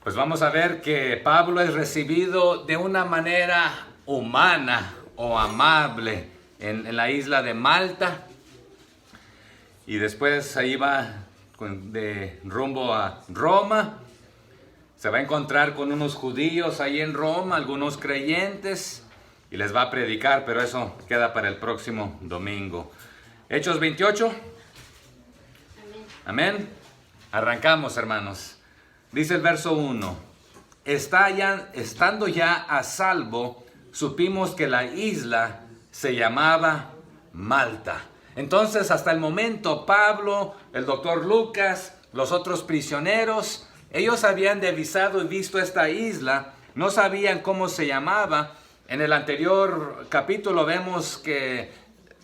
Pues vamos a ver que Pablo es recibido de una manera humana o amable en la isla de Malta. Y después ahí va de rumbo a Roma. Se va a encontrar con unos judíos ahí en Roma, algunos creyentes, y les va a predicar, pero eso queda para el próximo domingo. Hechos 28. Amén. Arrancamos, hermanos. Dice el verso 1. Estando ya a salvo, supimos que la isla se llamaba Malta. Entonces, hasta el momento, Pablo, el doctor Lucas, los otros prisioneros, ellos habían divisado y visto esta isla, no sabían cómo se llamaba. En el anterior capítulo vemos que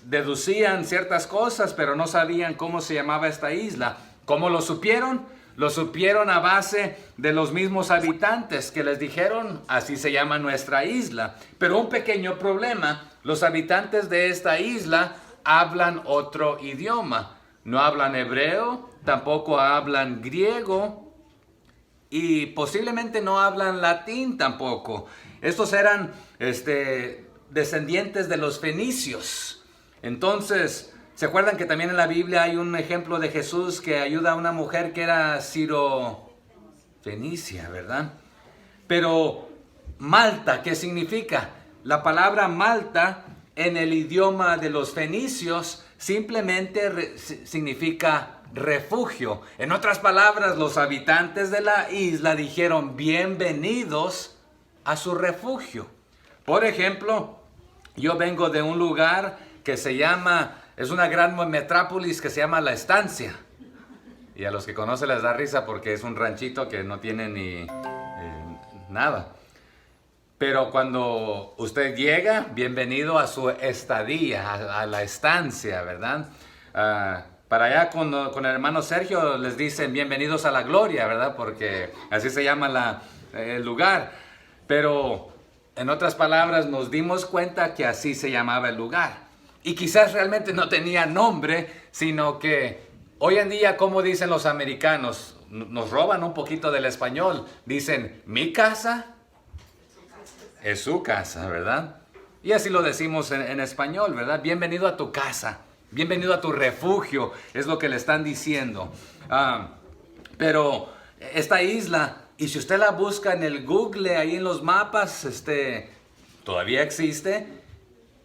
deducían ciertas cosas, pero no sabían cómo se llamaba esta isla. ¿Cómo lo supieron? Lo supieron a base de los mismos habitantes que les dijeron, así se llama nuestra isla. Pero un pequeño problema, los habitantes de esta isla hablan otro idioma. No hablan hebreo, tampoco hablan griego y posiblemente no hablan latín tampoco. Estos eran descendientes de los fenicios. Entonces, ¿se acuerdan que también en la Biblia hay un ejemplo de Jesús que ayuda a una mujer que era Sirofenicia, ¿verdad? Pero Malta, ¿qué significa? La palabra Malta en el idioma de los fenicios simplemente significa refugio. En otras palabras, los habitantes de la isla dijeron bienvenidos a su refugio. Por ejemplo, yo vengo de un lugar que se llama, es una gran metrópolis que se llama La Estancia. Y a los que conocen les da risa porque es un ranchito que no tiene ni nada. Pero cuando usted llega, bienvenido a su estadía, a la estancia, ¿verdad? Para allá con el hermano Sergio les dicen bienvenidos a la gloria, ¿verdad? Porque así se llama el lugar. Pero en otras palabras nos dimos cuenta que así se llamaba el lugar. Y quizás realmente no tenía nombre, sino que hoy en día, como dicen los americanos, nos roban un poquito del español. Dicen, mi casa es su casa, ¿verdad? Y así lo decimos en español, ¿verdad? Bienvenido a tu casa, bienvenido a tu refugio, es lo que le están diciendo. Pero esta isla, y si usted la busca en el Google, ahí en los mapas, todavía existe.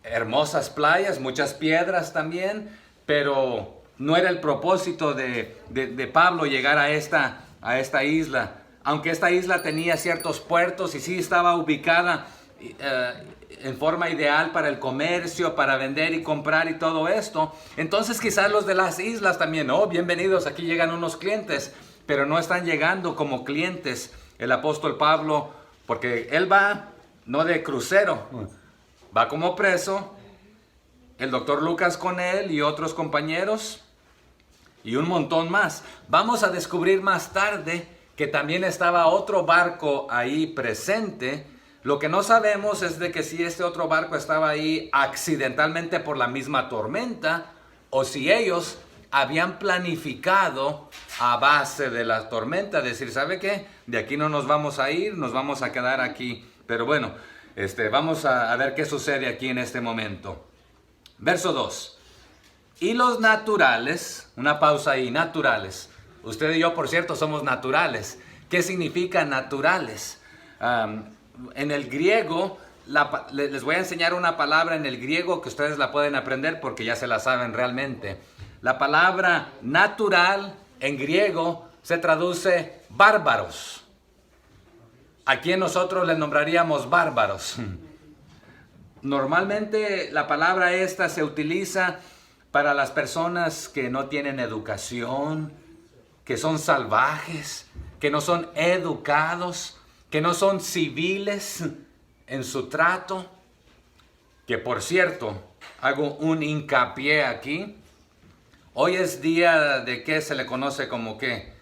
Hermosas playas, muchas piedras también, pero no era el propósito de Pablo llegar a esta isla. Aunque esta isla tenía ciertos puertos y sí estaba ubicada en forma ideal para el comercio, para vender y comprar y todo esto. Entonces quizás los de las islas también, bienvenidos, aquí llegan unos clientes, pero no están llegando como clientes el apóstol Pablo, porque él va no de crucero, va como preso, el doctor Lucas con él y otros compañeros y un montón más. Vamos a descubrir más tarde que también estaba otro barco ahí presente. Lo que no sabemos es de que si este otro barco estaba ahí accidentalmente por la misma tormenta o si ellos habían planificado a base de la tormenta, decir, ¿sabe qué? De aquí no nos vamos a ir, nos vamos a quedar aquí. Pero bueno, vamos a ver qué sucede aquí en este momento. Verso 2. Y los naturales, una pausa ahí, naturales. Usted y yo, por cierto, somos naturales. ¿Qué significa naturales? En el griego, les voy a enseñar una palabra en el griego que ustedes la pueden aprender porque ya se la saben realmente. La palabra natural en griego se traduce bárbaros. ¿A quién nosotros le nombraríamos bárbaros? Normalmente la palabra esta se utiliza para las personas que no tienen educación, que son salvajes, que no son educados, que no son civiles en su trato. Que por cierto, hago un hincapié aquí. Hoy es día de ¿qué se le conoce como qué?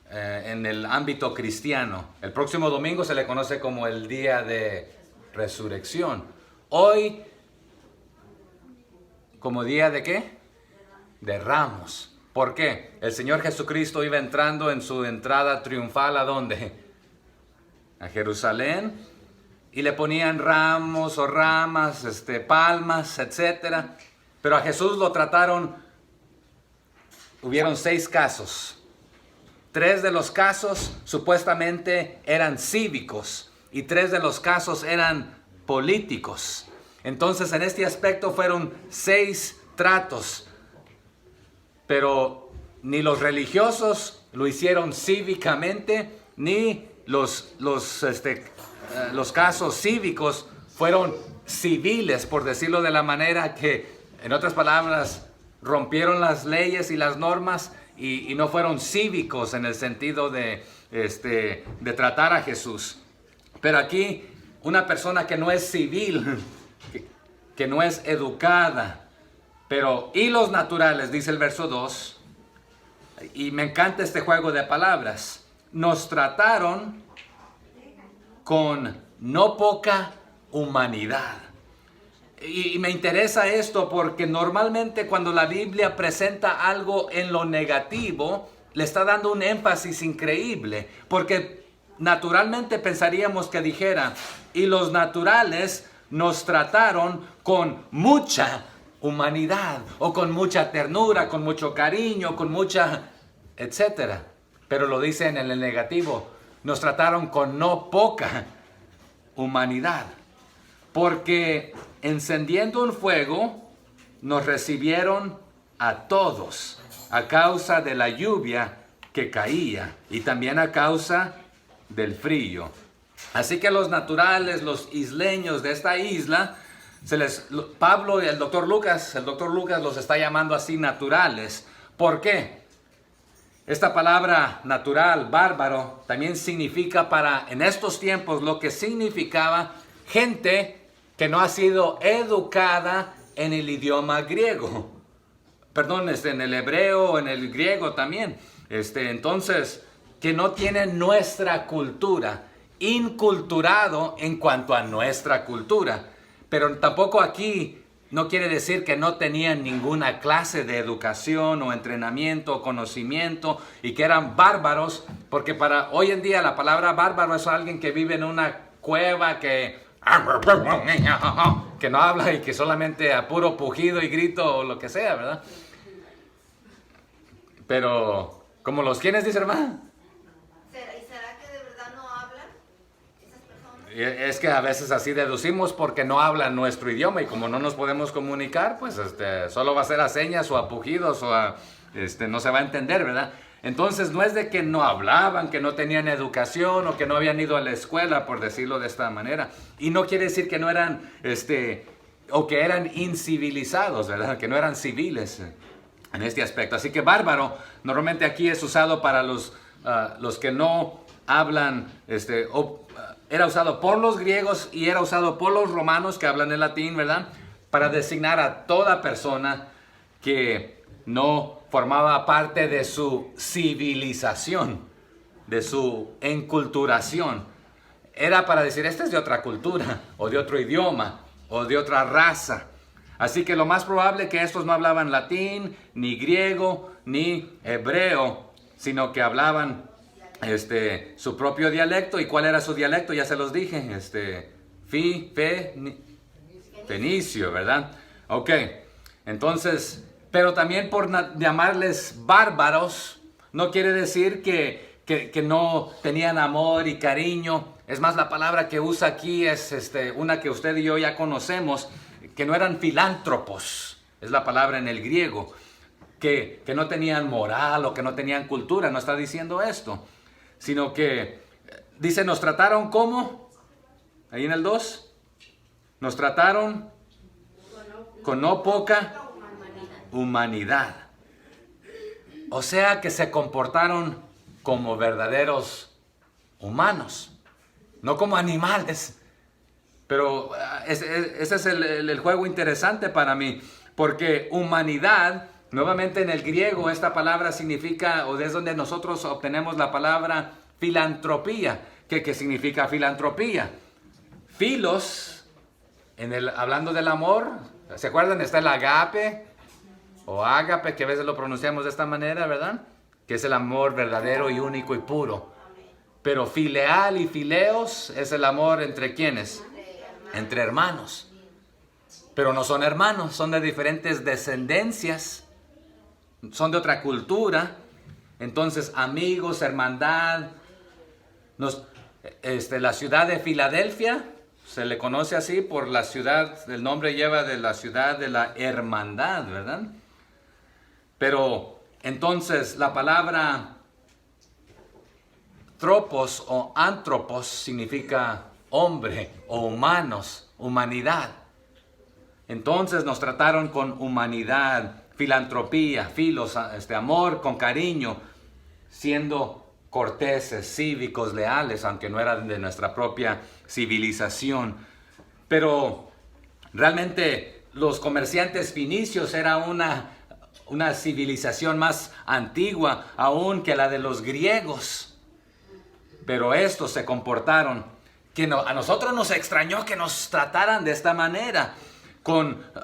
En el ámbito cristiano. El próximo domingo se le conoce como el día de resurrección. Hoy, ¿como día de qué? De Ramos. ¿Por qué? El Señor Jesucristo iba entrando en su entrada triunfal, ¿a dónde? a Jerusalén y le ponían ramos o ramas, palmas, etc. Pero a Jesús lo trataron, hubieron 6 casos. 3 de los casos supuestamente eran cívicos y 3 de los casos eran políticos. Entonces en este aspecto fueron 6 tratos, pero ni los religiosos lo hicieron cívicamente, ni los casos cívicos fueron civiles, por decirlo de la manera que, en otras palabras, rompieron las leyes y las normas y no fueron cívicos en el sentido de tratar a Jesús. Pero aquí una persona que no es civil, que no es educada, pero hilos naturales, dice el verso 2, y me encanta este juego de palabras, nos trataron con no poca humanidad. Y me interesa esto porque normalmente cuando la Biblia presenta algo en lo negativo, le está dando un énfasis increíble, porque naturalmente pensaríamos que dijera, y los naturales nos trataron con mucha humanidad, o con mucha ternura, con mucho cariño, con mucha, etcétera. Pero lo dice en el negativo, nos trataron con no poca humanidad, porque encendiendo un fuego, nos recibieron a todos, a causa de la lluvia que caía, y también a causa del frío. Así que los naturales, los isleños de esta isla, Pablo y el doctor Lucas los está llamando así naturales. ¿Por qué? Esta palabra natural, bárbaro, también significa en estos tiempos lo que significaba gente que no ha sido educada en el idioma griego. Perdón, en el hebreo, en el griego también. Entonces, que no tiene nuestra cultura, inculturado en cuanto a nuestra cultura. Pero tampoco aquí no quiere decir que no tenían ninguna clase de educación o entrenamiento o conocimiento y que eran bárbaros, porque para hoy en día la palabra bárbaro es alguien que vive en una cueva que no habla y que solamente a puro pujido y grito o lo que sea, ¿verdad? Pero, ¿como los quienes, dice hermano? ¿Y será que de verdad no hablan esas personas? Es que a veces así deducimos porque no hablan nuestro idioma y como no nos podemos comunicar, pues solo va a ser a señas o a pujidos o no se va a entender, ¿verdad? Entonces no es de que no hablaban, que no tenían educación o que no habían ido a la escuela, por decirlo de esta manera. Y no quiere decir que no eran, o que eran incivilizados, ¿verdad? Que no eran civiles en este aspecto. Así que bárbaro normalmente aquí es usado para los que no hablan, era usado por los griegos y era usado por los romanos que hablan el latín, ¿verdad? Para designar a toda persona que no formaba parte de su civilización, de su enculturación. Era para decir, este es de otra cultura, o de otro idioma, o de otra raza. Así que lo más probable es que estos no hablaban latín, ni griego, ni hebreo, sino que hablaban su propio dialecto. ¿Y cuál era su dialecto? Ya se los dije, fenicio, ¿verdad? Ok, entonces, pero también por llamarles bárbaros, no quiere decir que no tenían amor y cariño. Es más, la palabra que usa aquí es una que usted y yo ya conocemos, que no eran filántropos, es la palabra en el griego, que no tenían moral o que no tenían cultura, no está diciendo esto, sino que dice, nos trataron como, ahí en el 2, nos trataron con no poca humanidad. O sea que se comportaron como verdaderos humanos, no como animales. Pero ese es el juego interesante para mí, porque humanidad, nuevamente en el griego, esta palabra significa, o es donde nosotros obtenemos la palabra filantropía. ¿Qué significa filantropía? Filos, hablando del amor, ¿se acuerdan? Está el agape, o ágape, que a veces lo pronunciamos de esta manera, ¿verdad? Que es el amor verdadero y único y puro. Pero fileal y fileos es el amor entre ¿quiénes? Entre hermanos. Pero no son hermanos, son de diferentes descendencias, son de otra cultura. Entonces, amigos, hermandad. La ciudad de Filadelfia se le conoce así por la ciudad, el nombre lleva de la ciudad de la hermandad, ¿verdad? Pero entonces la palabra tropos o antropos significa hombre o humanos, humanidad. Entonces nos trataron con humanidad, filantropía, filos, amor con cariño, siendo corteses, cívicos, leales, aunque no eran de nuestra propia civilización. Pero realmente los comerciantes fenicios era una civilización más antigua aún que la de los griegos. Pero estos se comportaron, a nosotros nos extrañó que nos trataran de esta manera,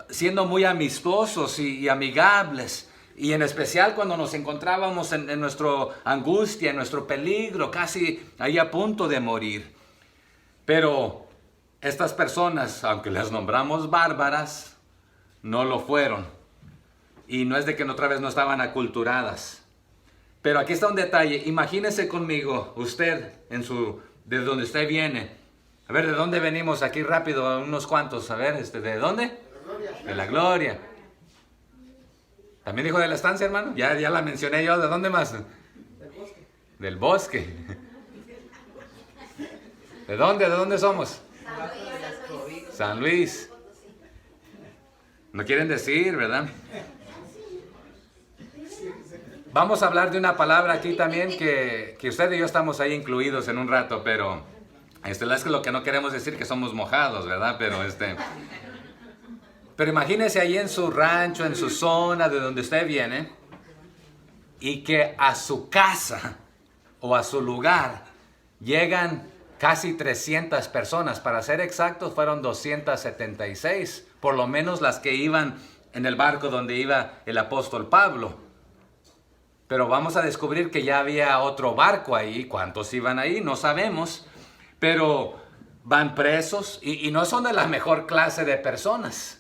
siendo muy amistosos y amigables. Y en especial cuando nos encontrábamos en nuestra angustia, en nuestro peligro, casi ahí a punto de morir. Pero estas personas, aunque las nombramos bárbaras, no lo fueron. Y no es de que otra vez no estaban aculturadas. Pero aquí está un detalle. Imagínese conmigo, usted, de donde usted viene. A ver, ¿de dónde venimos? Aquí rápido, unos cuantos. A ver, ¿de dónde? De la gloria. ¿También dijo de la estancia, hermano? Ya la mencioné yo. ¿De dónde más? Del bosque. Del bosque. ¿De dónde? ¿De dónde somos? San Luis. No quieren decir, ¿verdad? Vamos a hablar de una palabra aquí también que usted y yo estamos ahí incluidos en un rato, pero es que lo que no queremos decir que somos mojados, ¿verdad? Pero imagínese ahí en su rancho, en su zona de donde usted viene, y que a su casa o a su lugar llegan casi 300 personas. Para ser exactos, fueron 276, por lo menos las que iban en el barco donde iba el apóstol Pablo. Pero vamos a descubrir que ya había otro barco ahí. ¿Cuántos iban ahí? No sabemos. Pero van presos y no son de la mejor clase de personas.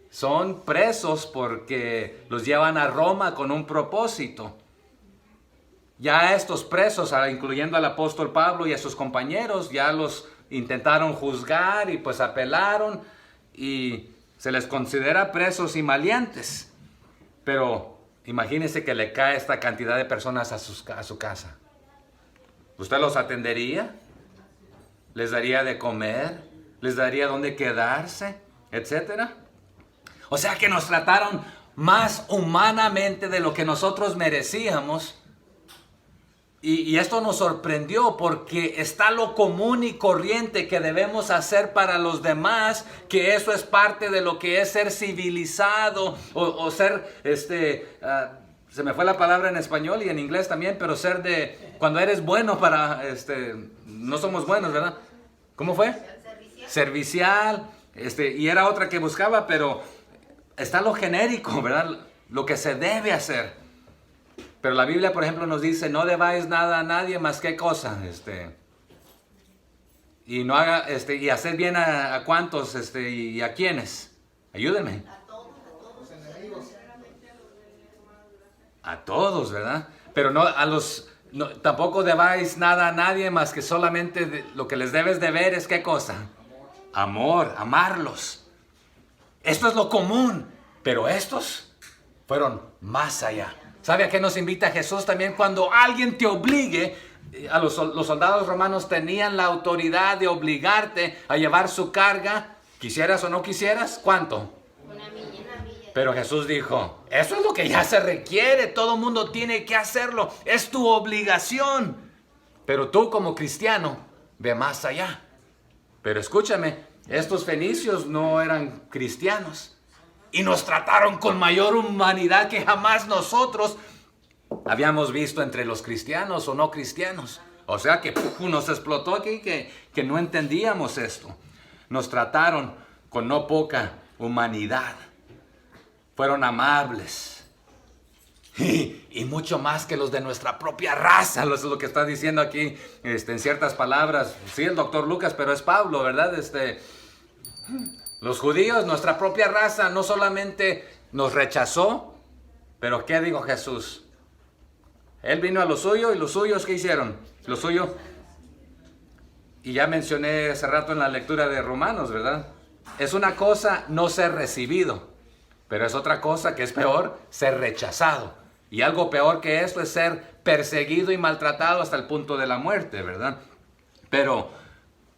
Son presos porque los llevan a Roma con un propósito. Ya estos presos, incluyendo al apóstol Pablo y a sus compañeros, ya los intentaron juzgar y pues apelaron y se les considera presos y maleantes. Pero imagínense que le cae esta cantidad de personas a su casa. ¿Usted los atendería? ¿Les daría de comer? ¿Les daría dónde quedarse? Etcétera. O sea que nos trataron más humanamente de lo que nosotros merecíamos. Y esto nos sorprendió porque está lo común y corriente que debemos hacer para los demás, que eso es parte de lo que es ser civilizado o ser, se me fue la palabra en español y en inglés también, pero ser cuando eres bueno no somos buenos, ¿verdad? ¿Cómo fue? Servicial, y era otra que buscaba, pero está lo genérico, ¿verdad? Lo que se debe hacer. Pero la Biblia, por ejemplo, nos dice, no debáis nada a nadie más que cosa, y no haga, y hacer bien a cuántos, y a quiénes. Ayúdenme. A todos, ¿verdad? Pero tampoco debáis nada a nadie más que solamente lo que les debes deber es ¿qué cosa? Amor, amarlos. Esto es lo común, pero estos fueron más allá. ¿Sabe a qué nos invita Jesús también? Cuando alguien te obligue, los soldados romanos tenían la autoridad de obligarte a llevar su carga, quisieras o no quisieras, ¿cuánto? Una milla. Pero Jesús dijo, eso es lo que ya se requiere, todo mundo tiene que hacerlo, es tu obligación. Pero tú como cristiano, ve más allá. Pero escúchame, estos fenicios no eran cristianos. Y nos trataron con mayor humanidad que jamás nosotros habíamos visto entre los cristianos o no cristianos. O sea que nos explotó aquí que no entendíamos esto. Nos trataron con no poca humanidad. Fueron amables. Y mucho más que los de nuestra propia raza. Eso es lo que está diciendo aquí en ciertas palabras. Sí, el doctor Lucas, pero es Pablo, ¿verdad? Los judíos, nuestra propia raza, no solamente nos rechazó, pero ¿qué dijo Jesús? Él vino a lo suyo y los suyos, ¿qué hicieron? Lo suyo. Y ya mencioné hace rato en la lectura de Romanos, ¿verdad? Es una cosa no ser recibido, pero es otra cosa que es peor, ser rechazado. Y algo peor que esto es ser perseguido y maltratado hasta el punto de la muerte, ¿verdad? Pero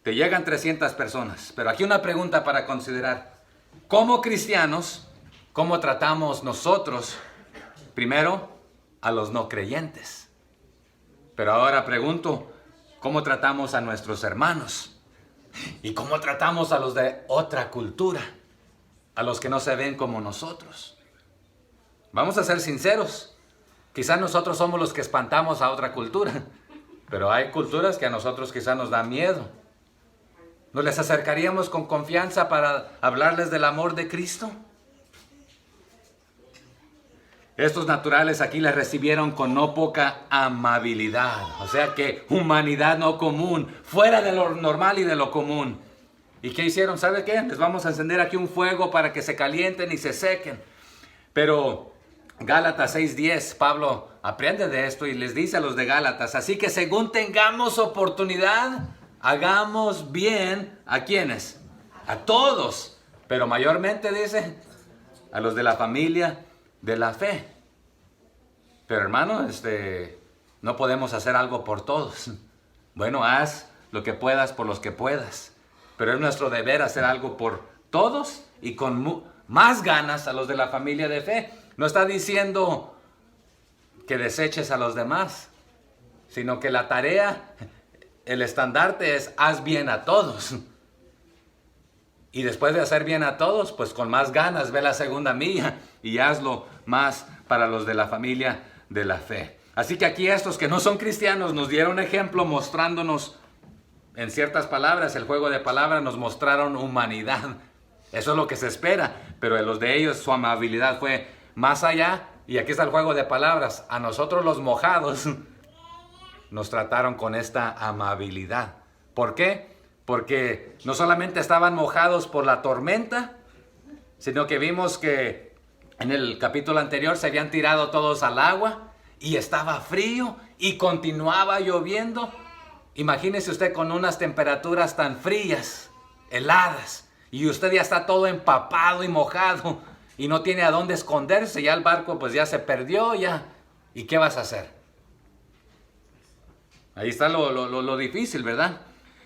te llegan 300 personas. Pero aquí una pregunta para considerar. Como cristianos, ¿cómo tratamos nosotros, primero, a los no creyentes? Pero ahora pregunto, ¿cómo tratamos a nuestros hermanos? ¿Y cómo tratamos a los de otra cultura? A los que no se ven como nosotros. Vamos a ser sinceros. Quizás nosotros somos los que espantamos a otra cultura, pero hay culturas que a nosotros quizás nos da miedo. ¿Nos les acercaríamos con confianza para hablarles del amor de Cristo? Estos naturales aquí les recibieron con no poca amabilidad, o sea que humanidad no común, fuera de lo normal y de lo común. ¿Y qué hicieron? ¿Sabe qué? Les vamos a encender aquí un fuego para que se calienten y se sequen. Pero Gálatas 6:10, Pablo aprende de esto y les dice a los de Gálatas, así que según tengamos oportunidad, hagamos bien ¿a quiénes? A todos, pero mayormente dice a los de la familia de la fe. Pero hermano, no podemos hacer algo por todos. Bueno, haz lo que puedas por los que puedas, pero es nuestro deber hacer algo por todos y con más ganas a los de la familia de fe. No está diciendo que deseches a los demás, sino que la tarea, el estandarte es haz bien a todos. Y después de hacer bien a todos, pues con más ganas ve la segunda milla y hazlo más para los de la familia de la fe. Así que aquí estos que no son cristianos nos dieron ejemplo mostrándonos, en ciertas palabras, el juego de palabras, nos mostraron humanidad. Eso es lo que se espera, pero en los de ellos su amabilidad fue más allá. Y aquí está el juego de palabras. A nosotros los mojados nos trataron con esta amabilidad. ¿Por qué? Porque no solamente estaban mojados por la tormenta, sino que vimos que en el capítulo anterior se habían tirado todos al agua y estaba frío y continuaba lloviendo. Imagínese usted con unas temperaturas tan frías, heladas, y usted ya está todo empapado y mojado y no tiene a dónde esconderse. Ya el barco pues ya se perdió ya. ¿Y qué vas a hacer? Ahí está lo difícil, ¿verdad?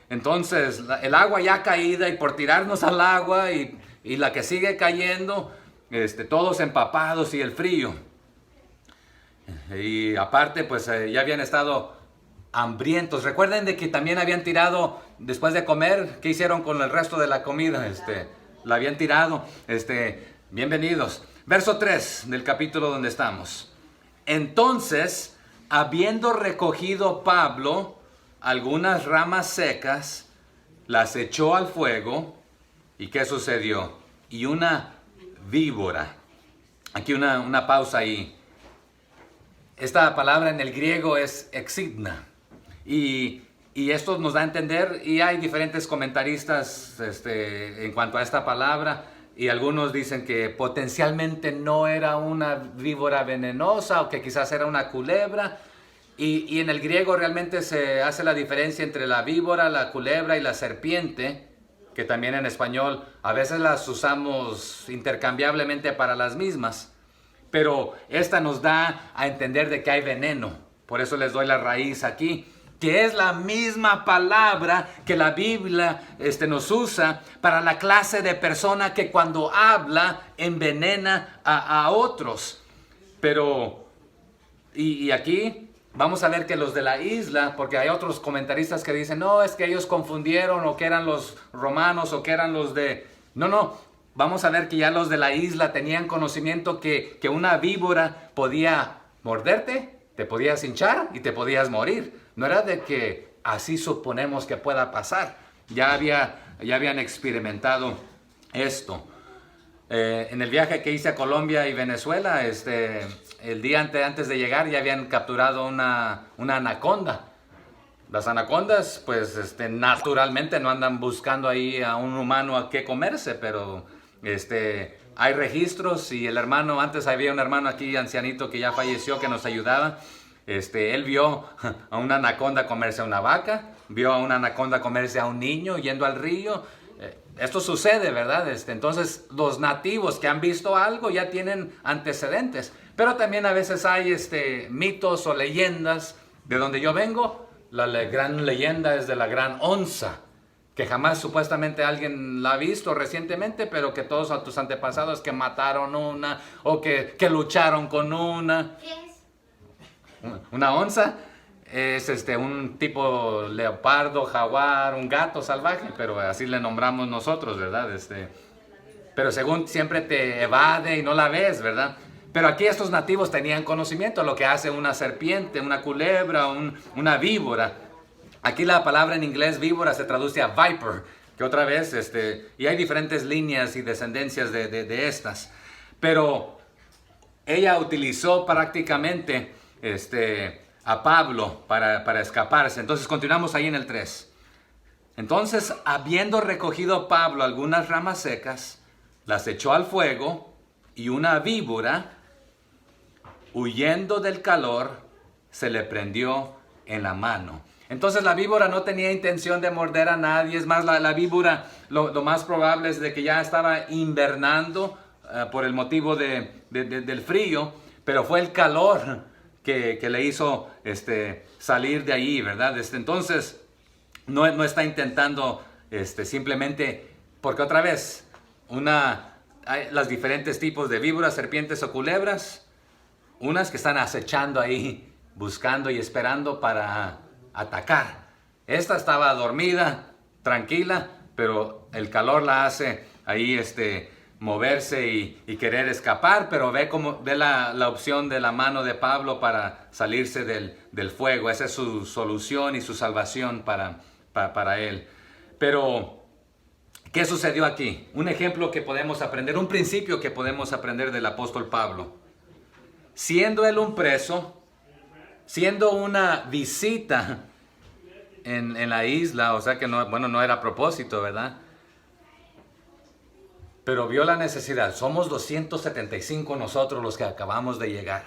Entonces, el agua ya caída y por tirarnos al agua y la que sigue cayendo, todos empapados y el frío. Y aparte, pues ya habían estado hambrientos. Recuerden de que también habían tirado, después de comer, ¿qué hicieron con el resto de la comida? La habían tirado. Bienvenidos. Verso 3 del capítulo donde estamos. Entonces, habiendo recogido Pablo algunas ramas secas, las echó al fuego. ¿Y qué sucedió? Y una víbora. Aquí una pausa ahí. Esta palabra en el griego es exidna. Y esto nos da a entender, y hay diferentes comentaristas en cuanto a esta palabra, y algunos dicen que potencialmente no era una víbora venenosa o que quizás era una culebra. Y en el griego realmente se hace la diferencia entre la víbora, la culebra y la serpiente, que también en español a veces las usamos intercambiablemente para las mismas. Pero esta nos da a entender de que hay veneno. Por eso les doy la raíz aquí, que es la misma palabra que la Biblia nos usa para la clase de persona que cuando habla envenena a otros. Pero, y aquí vamos a ver que los de la isla, porque hay otros comentaristas que dicen, no, es que ellos confundieron, o que eran los romanos, o que eran los de... No, vamos a ver que ya los de la isla tenían conocimiento que una víbora podía morderte, te podías hinchar y te podías morir. No era de que así suponemos que pueda pasar. Ya habían experimentado esto. En el viaje que hice a Colombia y Venezuela, el día antes de llegar ya habían capturado una anaconda. Las anacondas, pues, naturalmente no andan buscando ahí a un humano a qué comerse, pero, hay registros y el hermano, antes había un hermano aquí ancianito que ya falleció que nos ayudaba. Él vio a una anaconda comerse a una vaca, vio a una anaconda comerse a un niño yendo al río. Esto sucede, ¿verdad? Entonces, los nativos que han visto algo ya tienen antecedentes, pero también a veces hay mitos o leyendas. De donde yo vengo, la gran leyenda es de la gran onza, que jamás supuestamente alguien la ha visto recientemente, pero que todos tus antepasados que mataron una o que lucharon con una. ¿Qué es? Una onza es un tipo leopardo, jaguar, un gato salvaje, pero así le nombramos nosotros, ¿verdad? Pero según siempre te evade y no la ves, ¿verdad? Pero aquí estos nativos tenían conocimiento de lo que hace una serpiente, una culebra, una víbora. Aquí la palabra en inglés víbora se traduce a viper, que otra vez, y hay diferentes líneas y descendencias de estas. Pero ella utilizó prácticamente a Pablo para escaparse. Entonces continuamos ahí en el 3. Entonces, habiendo recogido Pablo algunas ramas secas, las echó al fuego, y una víbora, huyendo del calor, se le prendió en la mano. Entonces la víbora no tenía intención de morder a nadie. Es más, la víbora lo más probable es de que ya estaba invernando por el motivo del frío, pero fue el calor que le hizo salir de ahí, ¿verdad? Entonces no está intentando simplemente, porque otra vez, hay los diferentes tipos de víboras, serpientes o culebras, unas que están acechando ahí, buscando y esperando para atacar. Esta estaba dormida, tranquila, pero el calor la hace ahí moverse y querer escapar, pero ve la opción de la mano de Pablo para salirse del fuego. Esa es su solución y su salvación para él. Pero ¿qué sucedió aquí? Un ejemplo que podemos aprender, un principio que podemos aprender del apóstol Pablo. Siendo él un preso, siendo una visita en la isla, o sea que no era a propósito, ¿verdad? Pero vio la necesidad. Somos 275 nosotros los que acabamos de llegar.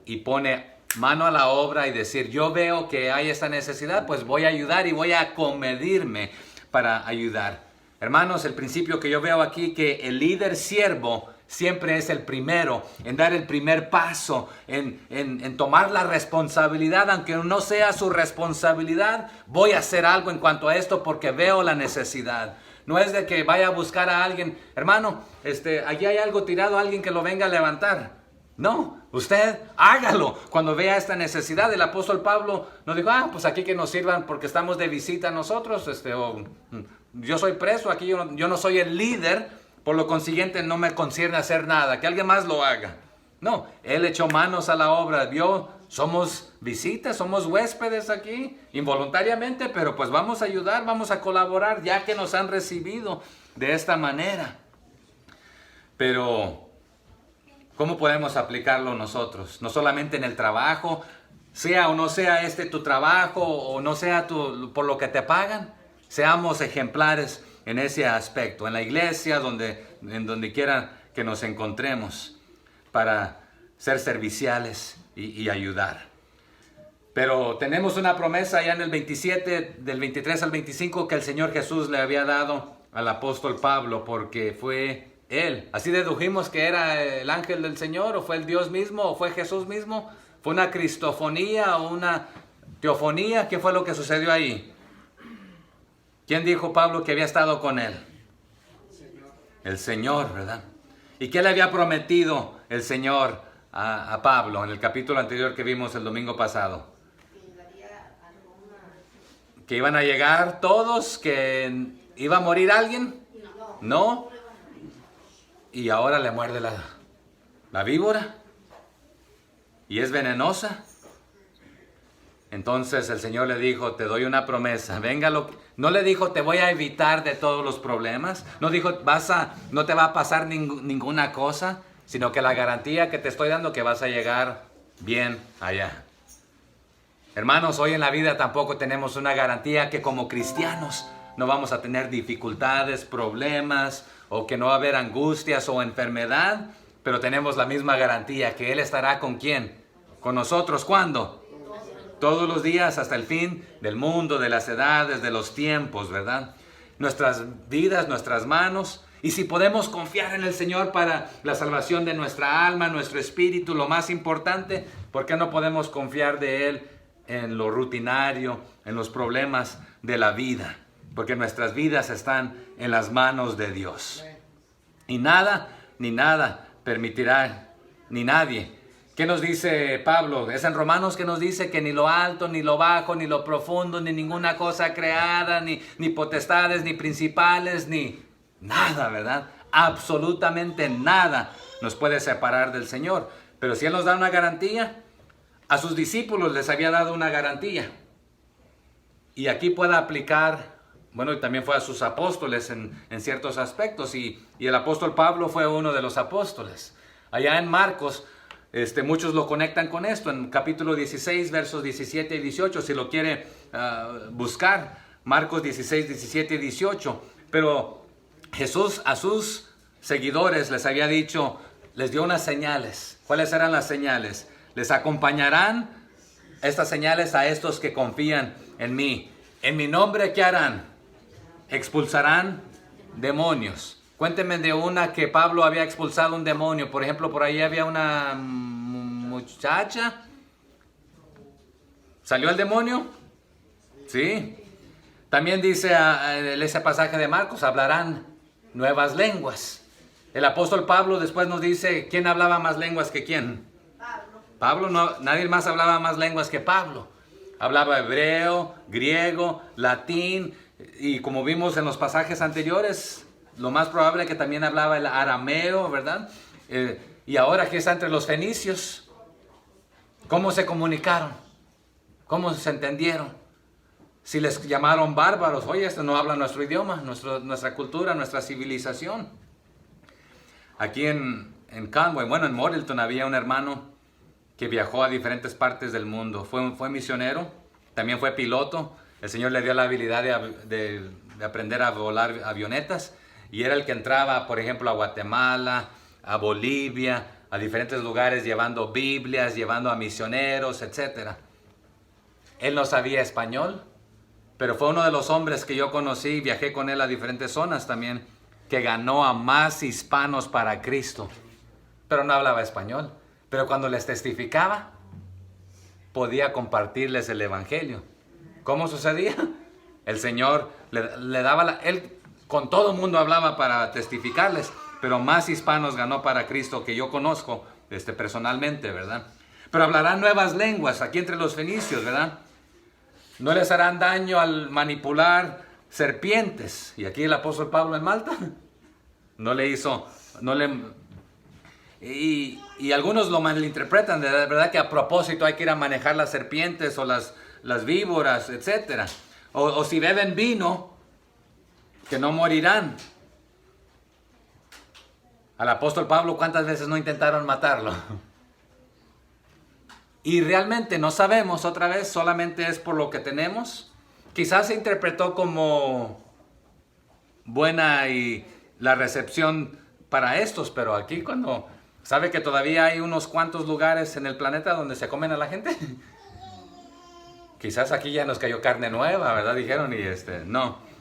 Y pone mano a la obra y decir, yo veo que hay esta necesidad, pues voy a ayudar y voy a acomedirme para ayudar. Hermanos, el principio que yo veo aquí, que el líder siervo siempre es el primero en dar el primer paso, en tomar la responsabilidad, aunque no sea su responsabilidad. Voy a hacer algo en cuanto a esto porque veo la necesidad. No es de que vaya a buscar a alguien, hermano, allí hay algo tirado, alguien que lo venga a levantar. No, usted hágalo cuando vea esta necesidad. El apóstol Pablo nos dijo, pues aquí que nos sirvan porque estamos de visita nosotros, yo soy preso, aquí yo no soy el líder, por lo consiguiente no me concierne hacer nada, que alguien más lo haga. No, él echó manos a la obra, vio, somos visitas, somos huéspedes aquí, involuntariamente, pero pues vamos a ayudar, vamos a colaborar, ya que nos han recibido de esta manera. Pero ¿cómo podemos aplicarlo nosotros? No solamente en el trabajo, sea o no sea tu trabajo, o no sea por lo que te pagan, seamos ejemplares en ese aspecto, en la iglesia, en donde quiera que nos encontremos, para ser serviciales y ayudar. Pero tenemos una promesa ya en el 27, del 23 al 25, que el Señor Jesús le había dado al apóstol Pablo, porque fue él. Así dedujimos que era el ángel del Señor, o fue el Dios mismo, o fue Jesús mismo. Fue una cristofonía o una teofonía. ¿Qué fue lo que sucedió ahí? ¿Quién dijo Pablo que había estado con él? El Señor, ¿verdad? ¿Y qué le había prometido el Señor a Pablo en el capítulo anterior que vimos el domingo pasado? ¿Que iban a llegar todos? ¿Que iba a morir alguien? No. Y ahora le muerde la víbora. Y es venenosa. Entonces el Señor le dijo, te doy una promesa. No le dijo, te voy a evitar de todos los problemas. No dijo, no te va a pasar ninguna cosa, sino que la garantía que te estoy dando que vas a llegar bien allá. Hermanos, hoy en la vida tampoco tenemos una garantía que como cristianos no vamos a tener dificultades, problemas, o que no va a haber angustias o enfermedad, pero tenemos la misma garantía que Él estará ¿con quién? Con nosotros. ¿Cuándo? Todos los días hasta el fin del mundo, de las edades, de los tiempos, ¿verdad? Nuestras vidas, nuestras manos. Y si podemos confiar en el Señor para la salvación de nuestra alma, nuestro espíritu, lo más importante, ¿por qué no podemos confiar de Él en lo rutinario, en los problemas de la vida? Porque nuestras vidas están en las manos de Dios. Y nada, ni nada permitirá, ni nadie. ¿Qué nos dice Pablo? Es en Romanos que nos dice que ni lo alto, ni lo bajo, ni lo profundo, ni ninguna cosa creada, ni potestades, ni principales, ni nada, ¿verdad? Absolutamente nada nos puede separar del Señor. Pero si Él nos da una garantía, a sus discípulos les había dado una garantía. Y aquí puede aplicar, bueno, y también fue a sus apóstoles en ciertos aspectos. Y el apóstol Pablo fue uno de los apóstoles. Allá en Marcos, muchos lo conectan con esto, en capítulo 16, versos 17 y 18, si lo quiere buscar, Marcos 16, 17 y 18. Pero Jesús a sus seguidores les había dicho, les dio unas señales. ¿Cuáles eran las señales? Les acompañarán estas señales a estos que confían en mí. En mi nombre, ¿qué harán? Expulsarán demonios. Cuéntenme de una que Pablo había expulsado un demonio. Por ejemplo, por ahí había una muchacha. ¿Salió el demonio? Sí. También dice ese pasaje de Marcos, hablarán nuevas lenguas. El apóstol Pablo después nos dice, ¿quién hablaba más lenguas que quién? Pablo no, nadie más hablaba más lenguas que Pablo. Hablaba hebreo, griego, latín, y como vimos en los pasajes anteriores, lo más probable es que también hablaba el arameo, ¿verdad? Y ahora que está entre los fenicios, ¿cómo se comunicaron? ¿Cómo se entendieron? Si les llamaron bárbaros, oye, no habla nuestro idioma, nuestra cultura, nuestra civilización. Aquí en Conway, bueno, en Morrilton había un hermano que viajó a diferentes partes del mundo. Fue misionero, también fue piloto. El Señor le dio la habilidad de aprender a volar avionetas. Y era el que entraba, por ejemplo, a Guatemala, a Bolivia, a diferentes lugares llevando Biblias, llevando a misioneros, etc. Él no sabía español, pero fue uno de los hombres que yo conocí, viajé con él a diferentes zonas también, que ganó a más hispanos para Cristo. Pero no hablaba español. Pero cuando les testificaba, podía compartirles el evangelio. ¿Cómo sucedía? El Señor le daba él con todo el mundo hablaba para testificarles, pero más hispanos ganó para Cristo que yo conozco personalmente, ¿verdad? Pero hablarán nuevas lenguas aquí entre los fenicios, ¿verdad? No les harán daño al manipular serpientes. Y aquí el apóstol Pablo en Malta y algunos lo malinterpretan, de verdad que a propósito hay que ir a manejar las serpientes o las víboras, etc. O si beben vino, que no morirán. Al apóstol Pablo, ¿cuántas veces no intentaron matarlo? Y realmente no sabemos, otra vez, solamente es por lo que tenemos. Quizás se interpretó como buena y la recepción para estos, pero aquí cuando sabe que todavía hay unos cuantos lugares en el planeta donde se comen a la gente. Quizás aquí ya nos cayó carne nueva, ¿verdad? Dijeron y no.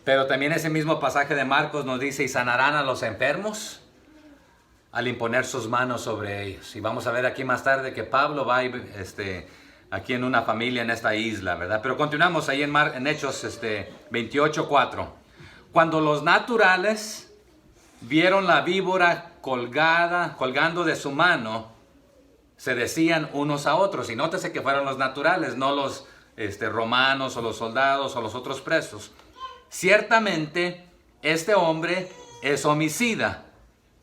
Pero también ese mismo pasaje de Marcos nos dice, y sanarán a los enfermos al imponer sus manos sobre ellos. Y vamos a ver aquí más tarde que Pablo va aquí en una familia en esta isla, ¿verdad? Pero continuamos ahí en Hechos 28:4. Cuando los naturales vieron la víbora colgando de su mano, se decían unos a otros. Y nótese que fueron los naturales, no los romanos o los soldados o los otros presos. Ciertamente, este hombre es homicida,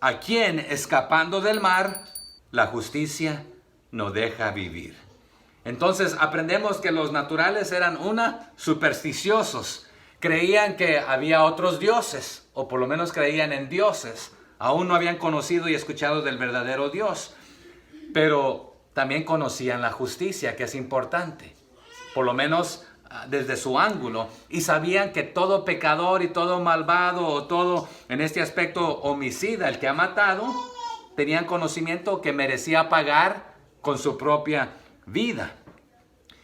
a quien, escapando del mar, la justicia no deja vivir. Entonces aprendemos que los naturales eran supersticiosos. Creían que había otros dioses, o por lo menos creían en dioses. Aún no habían conocido y escuchado del verdadero Dios. Pero también conocían la justicia, que es importante. Por lo menos desde su ángulo. Y sabían que todo pecador y todo malvado, o todo en este aspecto homicida, el que ha matado, tenían conocimiento que merecía pagar con su propia vida.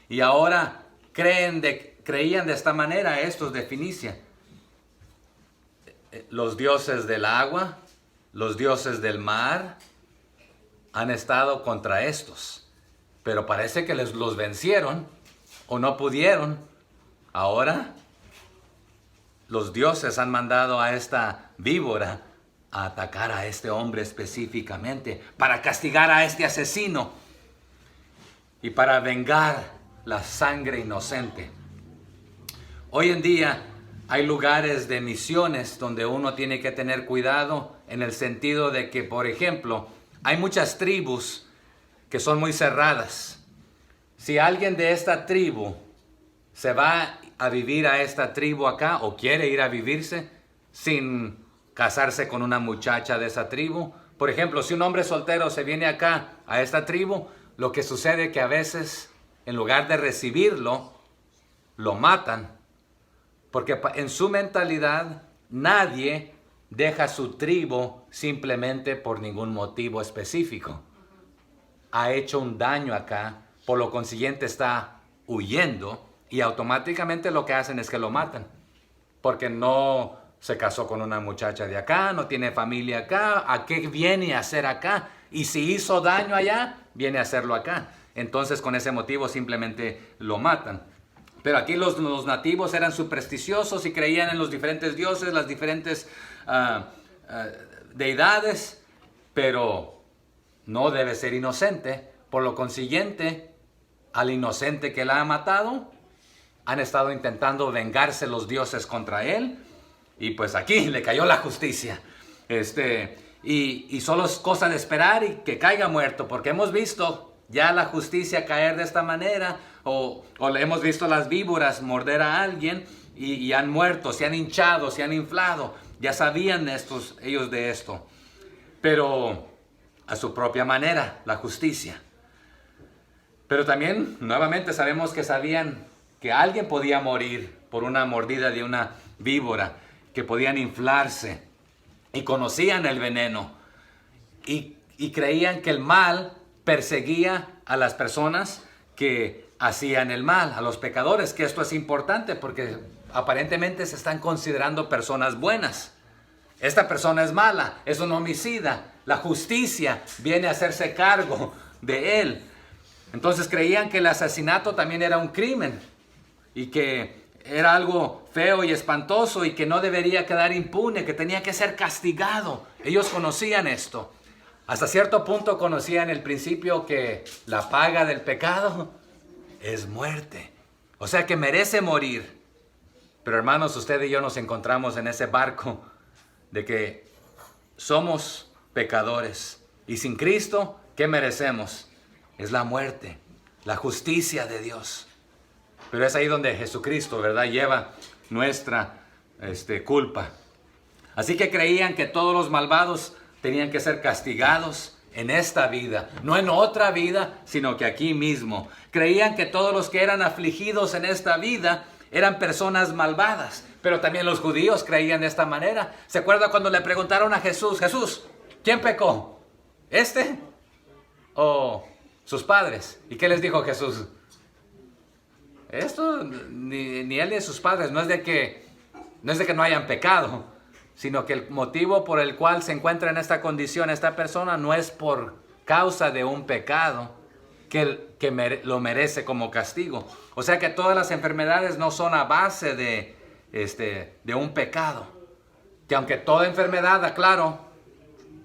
Y ahora creían de esta manera estos de Fenicia. Los dioses del agua, los dioses del mar, han estado contra estos. Pero parece que los vencieron o no pudieron. Ahora los dioses han mandado a esta víbora a atacar a este hombre específicamente, para castigar a este asesino y para vengar la sangre inocente. Hoy en día hay lugares de misiones donde uno tiene que tener cuidado, en el sentido de que, por ejemplo, hay muchas tribus que son muy cerradas. Si alguien de esta tribu se va a vivir a esta tribu acá, o quiere ir a vivirse sin casarse con una muchacha de esa tribu. Por ejemplo, si un hombre soltero se viene acá a esta tribu, lo que sucede es que a veces, en lugar de recibirlo, lo matan. Porque en su mentalidad, nadie deja su tribu simplemente por ningún motivo específico. Ha hecho un daño acá, por lo consiguiente está huyendo, y automáticamente lo que hacen es que lo matan. Porque no se casó con una muchacha de acá, no tiene familia acá, ¿a qué viene a hacer acá? Y si hizo daño allá, viene a hacerlo acá. Entonces con ese motivo simplemente lo matan. Pero aquí los nativos eran supersticiosos y creían en los diferentes dioses, las diferentes deidades, pero no debe ser inocente. Por lo consiguiente, al inocente que la ha matado, han estado intentando vengarse los dioses contra él, y pues aquí le cayó la justicia. Y solo es cosa de esperar y que caiga muerto, porque hemos visto ya la justicia caer de esta manera, o le hemos visto las víboras morder a alguien y han muerto, se han hinchado, se han inflado. Ya sabían ellos de esto, pero a su propia manera, la justicia. Pero también, nuevamente, sabemos que sabían que alguien podía morir por una mordida de una víbora, que podían inflarse, y conocían el veneno, y creían que el mal perseguía a las personas que hacían el mal, a los pecadores, que esto es importante porque aparentemente se están considerando personas buenas. Esta persona es mala, es un homicida, la justicia viene a hacerse cargo de él. Entonces creían que el asesinato también era un crimen, y que era algo feo y espantoso, y que no debería quedar impune, que tenía que ser castigado. Ellos conocían esto. Hasta cierto punto conocían el principio que la paga del pecado es muerte. O sea que merece morir. Pero hermanos, usted y yo nos encontramos en ese barco de que somos pecadores. Y sin Cristo, ¿qué merecemos? Es la muerte, la justicia de Dios. Pero es ahí donde Jesucristo, ¿verdad?, lleva nuestra culpa. Así que creían que todos los malvados tenían que ser castigados en esta vida, no en otra vida, sino que aquí mismo. Creían que todos los que eran afligidos en esta vida eran personas malvadas. Pero también los judíos creían de esta manera. ¿Se acuerda cuando le preguntaron a Jesús, Jesús, ¿quién pecó? ¿Este o sus padres? ¿Y qué les dijo Jesús? Esto ni él ni sus padres, no es de que no hayan pecado, sino que el motivo por el cual se encuentra en esta condición esta persona no es por causa de un pecado que lo merece como castigo. O sea que todas las enfermedades no son a base de un pecado. Que aunque toda enfermedad, aclaro,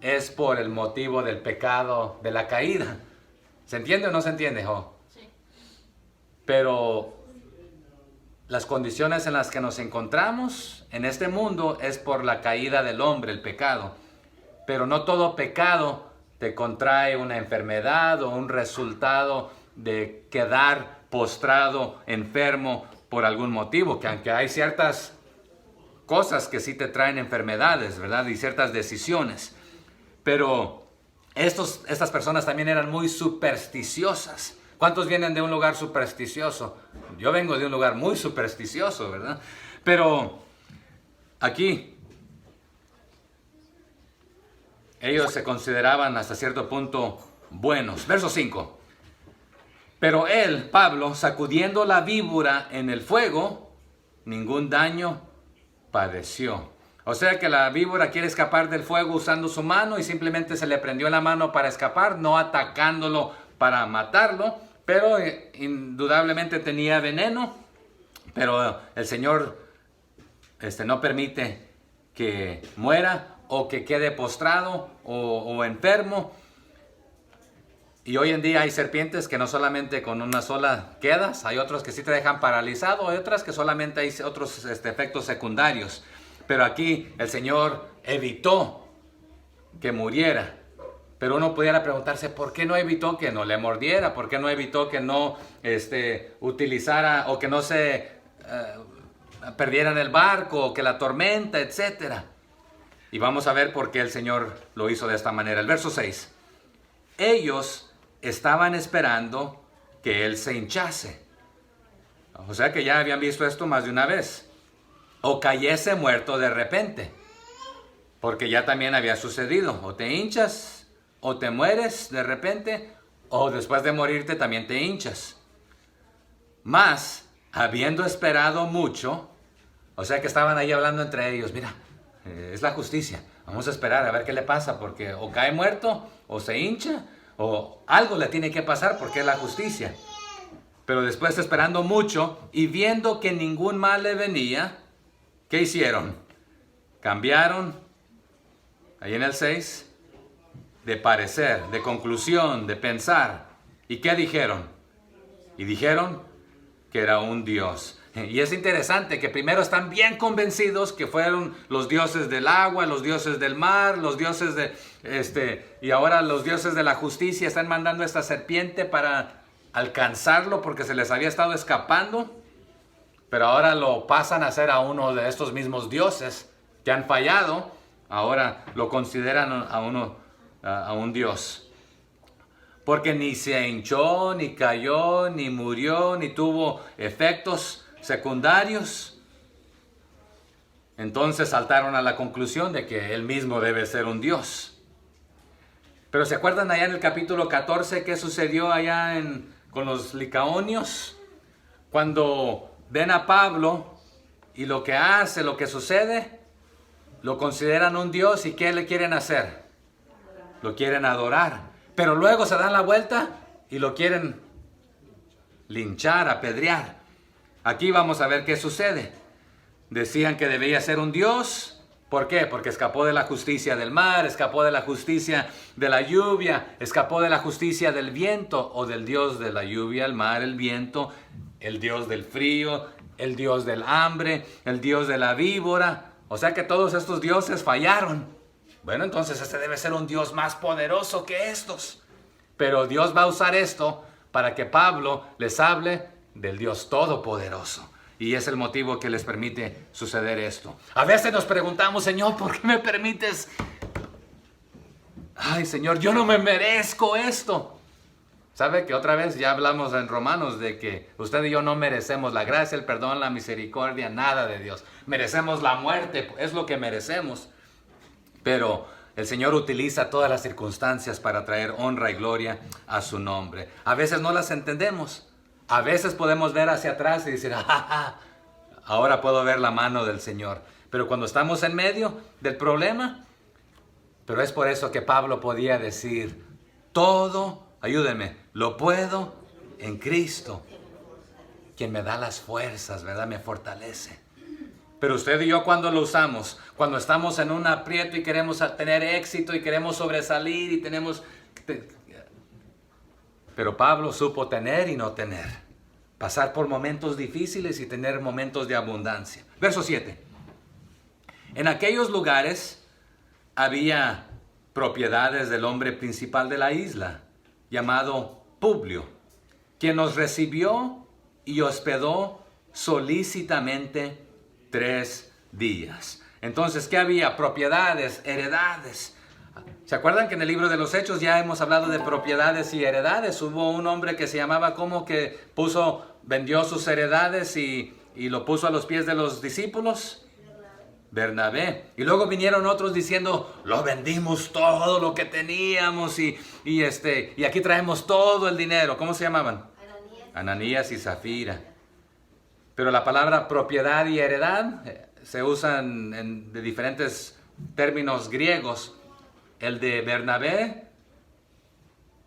es por el motivo del pecado de la caída. ¿Se entiende o no se entiende, Jo? Sí. Pero las condiciones en las que nos encontramos en este mundo es por la caída del hombre, el pecado. Pero no todo pecado te contrae una enfermedad o un resultado de quedar postrado, enfermo por algún motivo, que aunque hay ciertas cosas que sí te traen enfermedades, ¿verdad? Y ciertas decisiones. Pero estas personas también eran muy supersticiosas. ¿Cuántos vienen de un lugar supersticioso? Yo vengo de un lugar muy supersticioso, ¿verdad? Pero aquí ellos se consideraban hasta cierto punto buenos. Verso 5. Pero él, Pablo, sacudiendo la víbora en el fuego, ningún daño padeció. O sea que la víbora quiere escapar del fuego usando su mano y simplemente se le prendió la mano para escapar, no atacándolo para matarlo, pero indudablemente tenía veneno. Pero el Señor no permite que muera o que quede postrado o enfermo. Y hoy en día hay serpientes que no solamente con una sola quedas, hay otros que sí te dejan paralizado, hay otras que solamente hay otros efectos secundarios. Pero aquí el Señor evitó que muriera. Pero uno pudiera preguntarse, ¿por qué no evitó que no le mordiera? ¿Por qué no evitó que no utilizara o que no se perdiera en el barco, o que la tormenta, etcétera? Y vamos a ver por qué el Señor lo hizo de esta manera. El verso 6. Ellos estaban esperando que él se hinchase. O sea que ya habían visto esto más de una vez. O cayese muerto de repente. Porque ya también había sucedido. O te hinchas, o te mueres de repente, o después de morirte también te hinchas. Mas, habiendo esperado mucho, o sea que estaban ahí hablando entre ellos, mira, es la justicia. Vamos a esperar a ver qué le pasa, porque o cae muerto, o se hincha, o algo le tiene que pasar porque es la justicia. Pero después, esperando mucho y viendo que ningún mal le venía, ¿qué hicieron? Cambiaron, ahí en el 6, de parecer, de conclusión, de pensar. ¿Y qué dijeron? Y dijeron que era un dios. Y es interesante que primero están bien convencidos que fueron los dioses del agua, los dioses del mar, los dioses y ahora los dioses de la justicia están mandando a esta serpiente para alcanzarlo porque se les había estado escapando. Pero ahora lo pasan a ser a uno de estos mismos dioses que han fallado. Ahora lo consideran a un dios. Porque ni se hinchó, ni cayó, ni murió, ni tuvo efectos secundarios. Entonces saltaron a la conclusión de que él mismo debe ser un dios. Pero ¿se acuerdan allá en el capítulo 14 qué sucedió allá con los licaonios? Cuando ven a Pablo y lo que hace, lo que sucede, lo consideran un dios. ¿Y qué le quieren hacer? Lo quieren adorar. Pero luego se dan la vuelta y lo quieren linchar, apedrear. Aquí vamos a ver qué sucede. Decían que debía ser un dios. ¿Por qué? Porque escapó de la justicia del mar, escapó de la justicia de la lluvia, escapó de la justicia del viento, o del dios de la lluvia, el mar, el viento, el dios del frío, el dios del hambre, el dios de la víbora. O sea que todos estos dioses fallaron. Bueno, entonces este debe ser un dios más poderoso que estos. Pero Dios va a usar esto para que Pablo les hable del Dios Todopoderoso. Y es el motivo que les permite suceder esto. A veces nos preguntamos, Señor, ¿por qué me permites? Ay, Señor, yo no me merezco esto. ¿Sabe que otra vez ya hablamos en Romanos de que usted y yo no merecemos la gracia, el perdón, la misericordia, nada de Dios? Merecemos la muerte, es lo que merecemos. Pero el Señor utiliza todas las circunstancias para traer honra y gloria a su nombre. A veces no las entendemos. A veces podemos ver hacia atrás y decir, ahora puedo ver la mano del Señor. Pero cuando estamos en medio del problema, pero es por eso que Pablo podía decir, todo, ayúdenme, lo puedo en Cristo, quien me da las fuerzas, ¿verdad? Me fortalece. Pero usted y yo, cuando lo usamos, cuando estamos en un aprieto y queremos tener éxito y queremos sobresalir y tenemos... Pero Pablo supo tener y no tener. Pasar por momentos difíciles y tener momentos de abundancia. Verso 7. En aquellos lugares había propiedades del hombre principal de la isla, llamado Publio, quien nos recibió y hospedó solícitamente 3 días. Entonces, ¿qué había? Propiedades, heredades. ¿Se acuerdan que en el libro de los Hechos ya hemos hablado de propiedades y heredades? Hubo un hombre que se llamaba como que vendió sus heredades y lo puso a los pies de los discípulos. Bernabé. Y luego vinieron otros diciendo, lo vendimos todo lo que teníamos y aquí traemos todo el dinero. ¿Cómo se llamaban? Ananías y Zafira. Pero la palabra propiedad y heredad se usan de diferentes términos griegos. El de Bernabé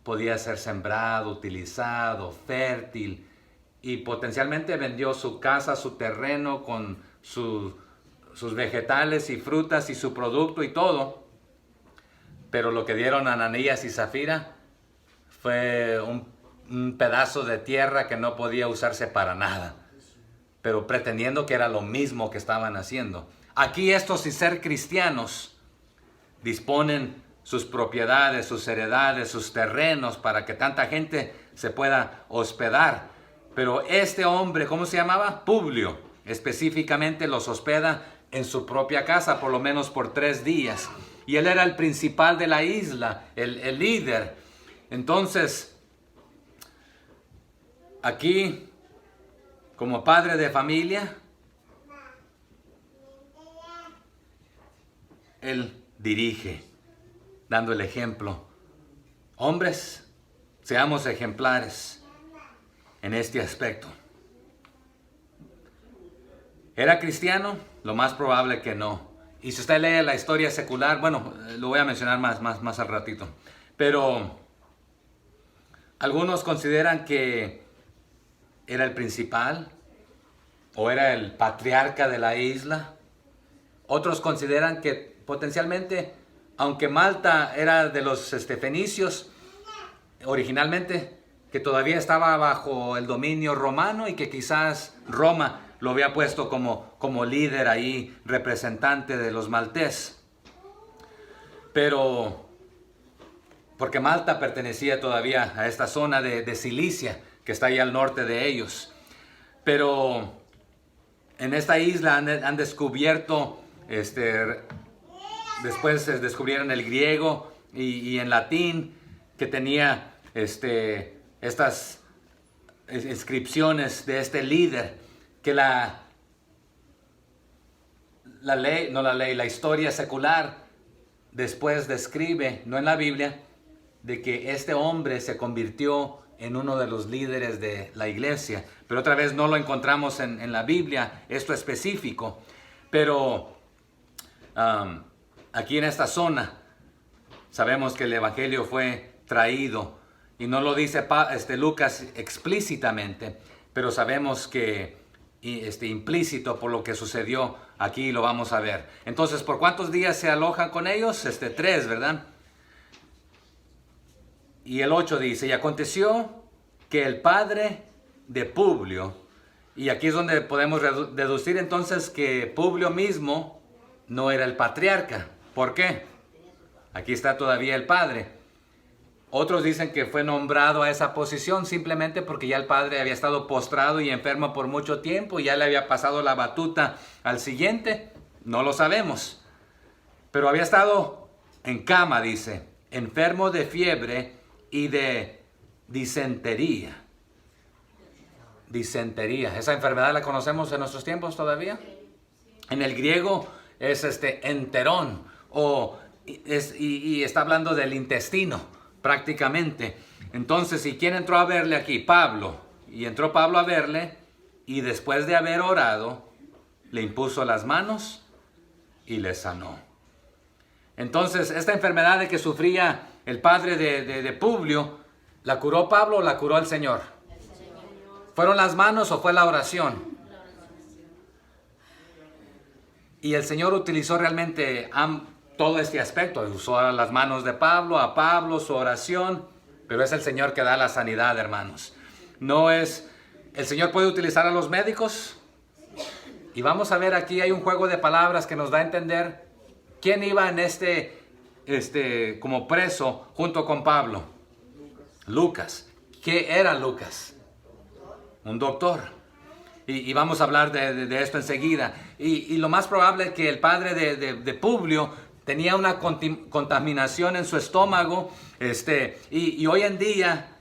podía ser sembrado, utilizado, fértil, y potencialmente vendió su casa, su terreno con sus vegetales y frutas y su producto y todo. Pero lo que dieron a Ananías y Zafira fue un pedazo de tierra que no podía usarse para nada, pero pretendiendo que era lo mismo que estaban haciendo. Aquí estos, sin ser cristianos, disponen sus propiedades, sus heredades, sus terrenos para que tanta gente se pueda hospedar. Pero este hombre, ¿cómo se llamaba? Publio, específicamente los hospeda en su propia casa, por lo menos por 3 días. Y él era el principal de la isla, el líder. Entonces, aquí, como padre de familia, él dirige, dando el ejemplo. Hombres, seamos ejemplares en este aspecto. ¿Era cristiano? Lo más probable que no. Y si usted lee la historia secular, bueno, lo voy a mencionar más al ratito. Pero algunos consideran que era el principal o era el patriarca de la isla. Otros consideran que potencialmente, aunque Malta era de los fenicios originalmente, que todavía estaba bajo el dominio romano y que quizás Roma lo había puesto como líder ahí, representante de los maltés. Pero, porque Malta pertenecía todavía a esta zona de Cilicia, que está ahí al norte de ellos. Pero en esta isla han descubierto, después descubrieron el griego y en latín, que tenía estas inscripciones de este líder, que la historia secular después describe, no en la Biblia, de que este hombre se convirtió en uno de los líderes de la iglesia. Pero otra vez no lo encontramos en la Biblia, esto específico. Pero aquí en esta zona sabemos que el evangelio fue traído, y no lo dice Lucas explícitamente, pero sabemos que implícito por lo que sucedió aquí, lo vamos a ver. Entonces, ¿por cuántos días se alojan con ellos? 3, ¿verdad? Y el 8 dice, y aconteció que el padre de Publio, y aquí es donde podemos deducir entonces que Publio mismo no era el patriarca. ¿Por qué? Aquí está todavía el padre. Otros dicen que fue nombrado a esa posición simplemente porque ya el padre había estado postrado y enfermo por mucho tiempo y ya le había pasado la batuta al siguiente. No lo sabemos. Pero había estado en cama, dice, enfermo de fiebre y de disentería. Disentería. ¿Esa enfermedad la conocemos en nuestros tiempos todavía? En el griego es enterón, y está hablando del intestino prácticamente. Entonces, ¿y quién entró a verle aquí? Pablo. Y entró Pablo a verle, y después de haber orado, le impuso las manos y le sanó. Entonces, esta enfermedad de que sufría el padre de Publio, ¿la curó Pablo o la curó el Señor? ¿Fueron las manos o fue la oración? Y el Señor utilizó realmente todo este aspecto. Usó las manos de Pablo, a Pablo, su oración, pero es el Señor que da la sanidad, hermanos. No es... ¿El Señor puede utilizar a los médicos? Y vamos a ver aquí, hay un juego de palabras que nos da a entender quién iba en como preso junto con Pablo? Lucas. ¿Qué era Lucas? Un doctor. Y vamos a hablar de esto enseguida. Y lo más probable es que el padre de Publio tenía una contaminación en su estómago. Y hoy en día,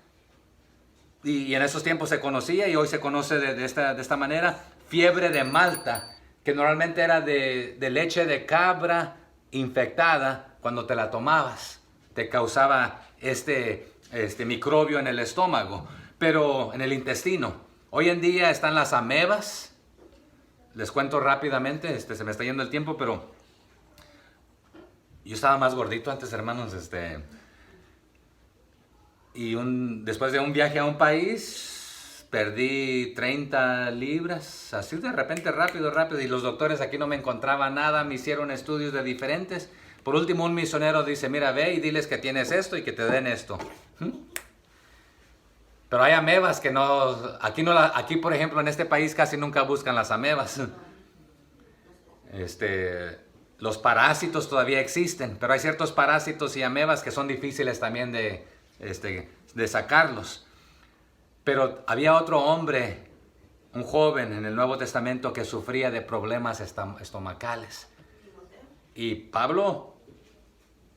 y en esos tiempos se conocía, y hoy se conoce de esta manera, fiebre de Malta, que normalmente era de leche de cabra infectada. Cuando te la tomabas, te causaba este microbio en el estómago, pero en el intestino. Hoy en día están las amebas. Les cuento rápidamente, se me está yendo el tiempo, pero yo estaba más gordito antes, hermanos, y después de un viaje a un país, perdí 30 libras, así de repente, rápido, y los doctores aquí no me encontraban nada, me hicieron estudios de diferentes. Por último, un misionero dice, mira, ve y diles que tienes esto y que te den esto. Pero hay amebas que aquí por ejemplo en este país casi nunca buscan las amebas. Los parásitos todavía existen, pero hay ciertos parásitos y amebas que son difíciles también de sacarlos. Pero había otro hombre, un joven en el Nuevo Testamento que sufría de problemas estomacales. Y Pablo,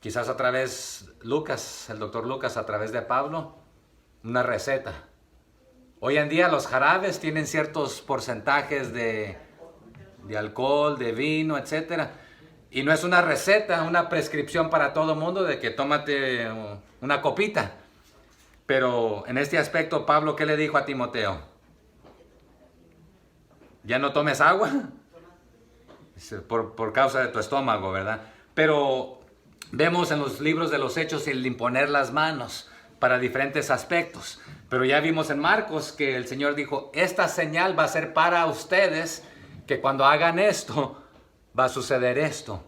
quizás a través el doctor Lucas, a través de Pablo, una receta. Hoy en día los jarabes tienen ciertos porcentajes de alcohol, de vino, etc. Y no es una receta, una prescripción para todo mundo de que tómate una copita. Pero en este aspecto, Pablo, ¿qué le dijo a Timoteo? ¿Ya no tomes agua? Por causa de tu estómago, ¿verdad? Pero vemos en los libros de los Hechos el imponer las manos para diferentes aspectos. Pero ya vimos en Marcos que el Señor dijo, esta señal va a ser para ustedes, que cuando hagan esto, va a suceder esto.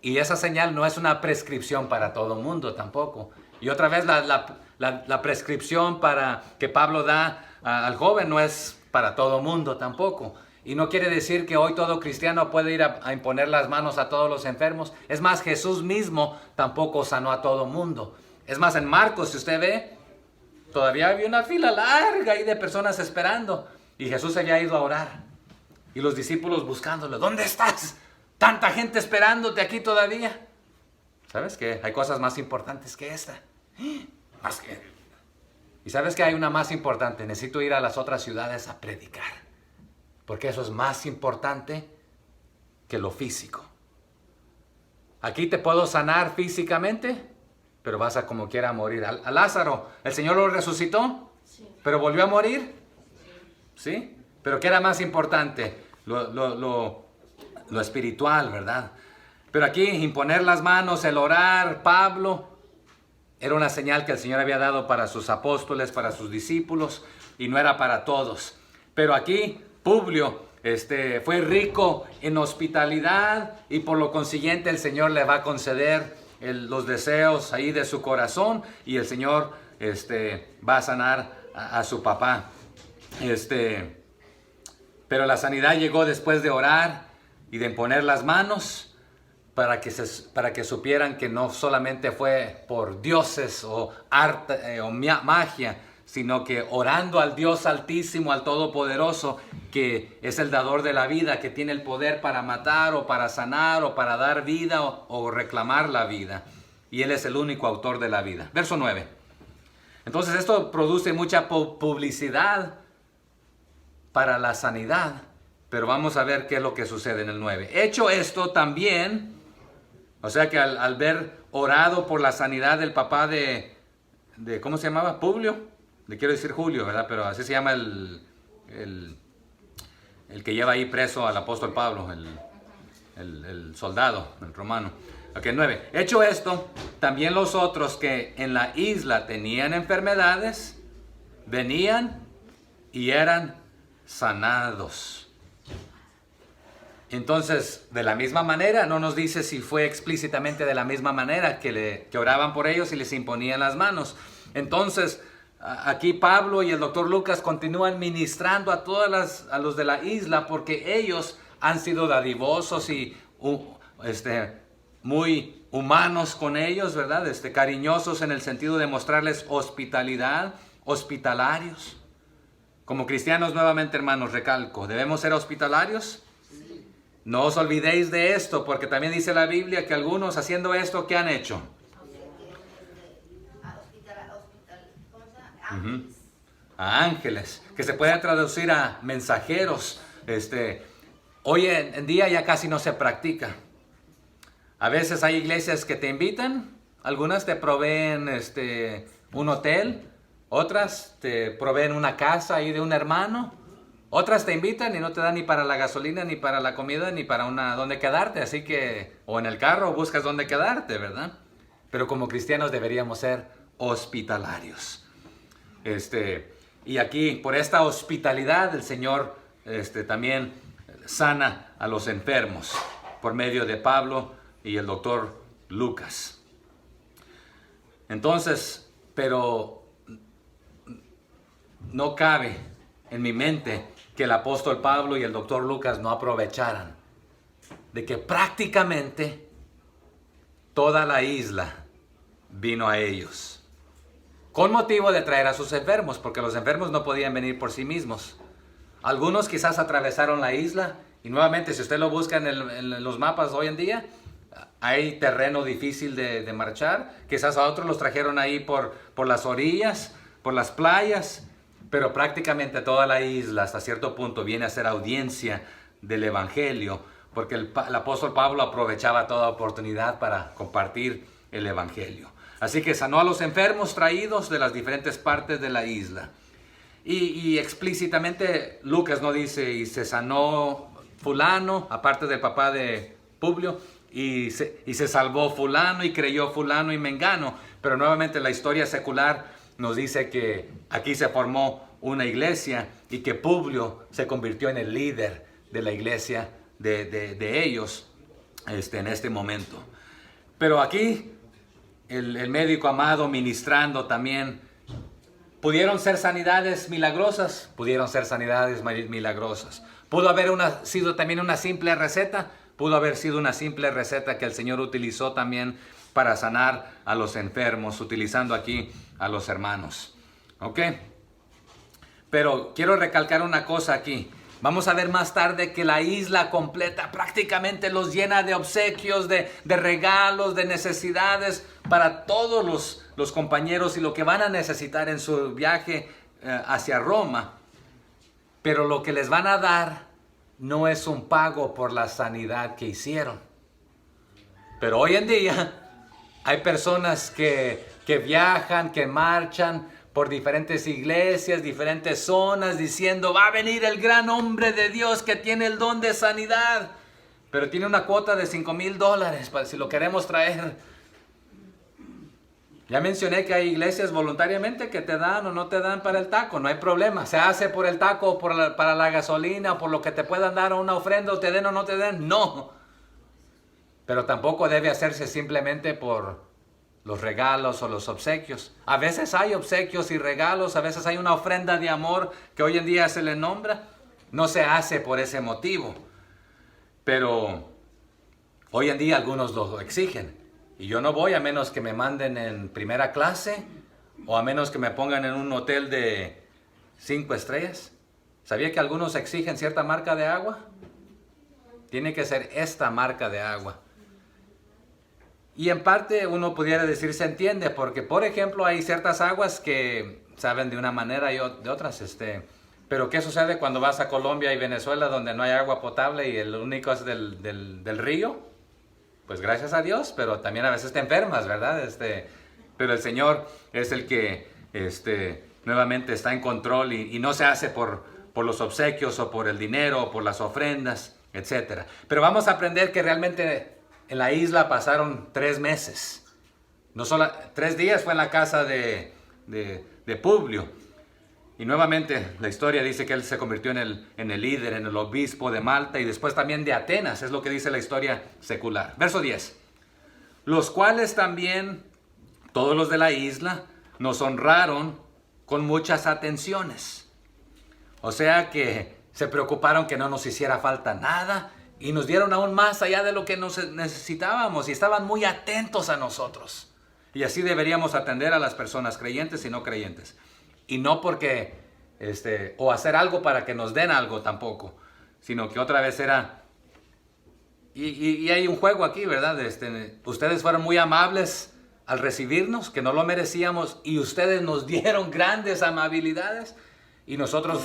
Y esa señal no es una prescripción para todo el mundo tampoco. Y otra vez la prescripción que Pablo da al joven no es para todo el mundo tampoco. Y no quiere decir que hoy todo cristiano puede ir a imponer las manos a todos los enfermos. Es más, Jesús mismo tampoco sanó a todo el mundo. Es más, en Marcos, si usted ve, todavía había una fila larga ahí de personas esperando. Y Jesús había ido a orar. Y los discípulos buscándolo. ¿Dónde estás? Tanta gente esperándote aquí todavía. ¿Sabes qué? Hay cosas más importantes que esta. Y ¿sabes qué? Hay una más importante. Necesito ir a las otras ciudades a predicar. Porque eso es más importante que lo físico. Aquí te puedo sanar físicamente, pero vas a como quiera morir. A Lázaro, ¿el Señor lo resucitó? Sí. ¿Pero volvió a morir? ¿Sí? ¿Pero qué era más importante? Lo espiritual, ¿verdad? Pero aquí imponer las manos, el orar, Pablo, era una señal que el Señor había dado para sus apóstoles, para sus discípulos, y no era para todos. Pero aquí Publio fue rico en hospitalidad, y por lo consiguiente el Señor le va a conceder los deseos ahí de su corazón, y el Señor va a sanar a su papá. Pero la sanidad llegó después de orar y de imponer las manos, para que supieran que no solamente fue por dioses o arte o magia, sino que orando al Dios Altísimo, al Todopoderoso, que es el dador de la vida, que tiene el poder para matar o para sanar o para dar vida o reclamar la vida. Y Él es el único autor de la vida. Verso 9. Entonces esto produce mucha publicidad para la sanidad, pero vamos a ver qué es lo que sucede en el 9. Hecho esto también, o sea que al ver orado por la sanidad del papá de ¿cómo se llamaba? Publio. Le quiero decir Julio, ¿verdad? Pero así se llama el que lleva ahí preso al apóstol Pablo, el soldado, el romano. Ok, 9. Hecho esto, también los otros que en la isla tenían enfermedades, venían y eran sanados. Entonces, de la misma manera, no nos dice si fue explícitamente de la misma manera que oraban por ellos y les imponían las manos. Entonces, aquí Pablo y el doctor Lucas continúan ministrando a los de la isla, porque ellos han sido dadivosos y muy humanos con ellos, ¿verdad? Cariñosos en el sentido de mostrarles hospitalidad, hospitalarios. Como cristianos, nuevamente, hermanos, recalco, ¿debemos ser hospitalarios? No os olvidéis de esto, porque también dice la Biblia que algunos haciendo esto, ¿qué han hecho? ¿Cómo se llama? Ángeles. A ángeles, que se puede traducir a mensajeros. Hoy en día ya casi no se practica. A veces hay iglesias que te invitan, algunas te proveen un hotel, otras te proveen una casa ahí de un hermano, otras te invitan y no te dan ni para la gasolina, ni para la comida, ni para donde quedarte, así que, o en el carro buscas dónde quedarte, ¿verdad? Pero como cristianos deberíamos ser hospitalarios. Y aquí, por esta hospitalidad, el Señor también sana a los enfermos por medio de Pablo y el doctor Lucas. Entonces, pero no cabe en mi mente que el apóstol Pablo y el doctor Lucas no aprovecharan de que prácticamente toda la isla vino a ellos, con motivo de traer a sus enfermos, porque los enfermos no podían venir por sí mismos. Algunos quizás atravesaron la isla, y nuevamente si usted lo busca en los mapas hoy en día, hay terreno difícil de marchar. Quizás a otros los trajeron ahí por las orillas, por las playas, pero prácticamente toda la isla hasta cierto punto viene a ser audiencia del Evangelio, porque el apóstol Pablo aprovechaba toda oportunidad para compartir el Evangelio. Así que sanó a los enfermos traídos de las diferentes partes de la isla. Y explícitamente Lucas no dice, y se sanó fulano, aparte del papá de Publio, y se salvó fulano, y creyó fulano y mengano. Pero nuevamente la historia secular nos dice que aquí se formó una iglesia y que Publio se convirtió en el líder de la iglesia de ellos en este momento. Pero aquí el médico amado ministrando también, ¿pudieron ser sanidades milagrosas? Pudieron ser sanidades milagrosas. ¿Pudo haber sido también una simple receta? Pudo haber sido una simple receta que el Señor utilizó también para sanar a los enfermos, utilizando aquí a los hermanos. ¿Ok? Pero quiero recalcar una cosa aquí. Vamos a ver más tarde que la isla completa prácticamente los llena de obsequios, de regalos, de necesidades para todos los compañeros y lo que van a necesitar en su viaje hacia Roma. Pero lo que les van a dar no es un pago por la sanidad que hicieron. Pero hoy en día hay personas que viajan, que marchan por diferentes iglesias, diferentes zonas, diciendo, va a venir el gran hombre de Dios que tiene el don de sanidad, pero tiene una cuota de $5,000 para si lo queremos traer. Ya mencioné que hay iglesias voluntariamente que te dan o no te dan para el taco, no hay problema. Se hace por el taco, para la gasolina, por lo que te puedan dar, o una ofrenda, o te den o no te den, no. Pero tampoco debe hacerse simplemente por los regalos o los obsequios. A veces hay obsequios y regalos, a veces hay una ofrenda de amor que hoy en día se le nombra. No se hace por ese motivo. Pero hoy en día algunos lo exigen. Y yo no voy a menos que me manden en primera clase o a menos que me pongan en un hotel de 5 estrellas. ¿Sabía que algunos exigen cierta marca de agua? Tiene que ser esta marca de agua. Y en parte uno pudiera decir se entiende, porque por ejemplo hay ciertas aguas que saben de una manera y de otras. Pero ¿qué sucede cuando vas a Colombia y Venezuela donde no hay agua potable y el único es del río? Pues gracias a Dios, pero también a veces te enfermas, ¿verdad? Pero el Señor es el que nuevamente está en control y no se hace por los obsequios o por el dinero o por las ofrendas, etc. Pero vamos a aprender que realmente en la isla pasaron 3 meses. No solo 3 días fue en la casa de Publio. Y nuevamente la historia dice que él se convirtió en el líder, en el obispo de Malta y después también de Atenas. Es lo que dice la historia secular. Verso 10. Los cuales también, todos los de la isla, nos honraron con muchas atenciones. O sea que se preocuparon que no nos hiciera falta nada y nos dieron aún más allá de lo que nos necesitábamos y estaban muy atentos a nosotros. Y así deberíamos atender a las personas creyentes y no creyentes. Y no porque, o hacer algo para que nos den algo tampoco, sino que otra vez era... Y hay un juego aquí, ¿verdad? Ustedes fueron muy amables al recibirnos, que no lo merecíamos, y ustedes nos dieron grandes amabilidades, y nosotros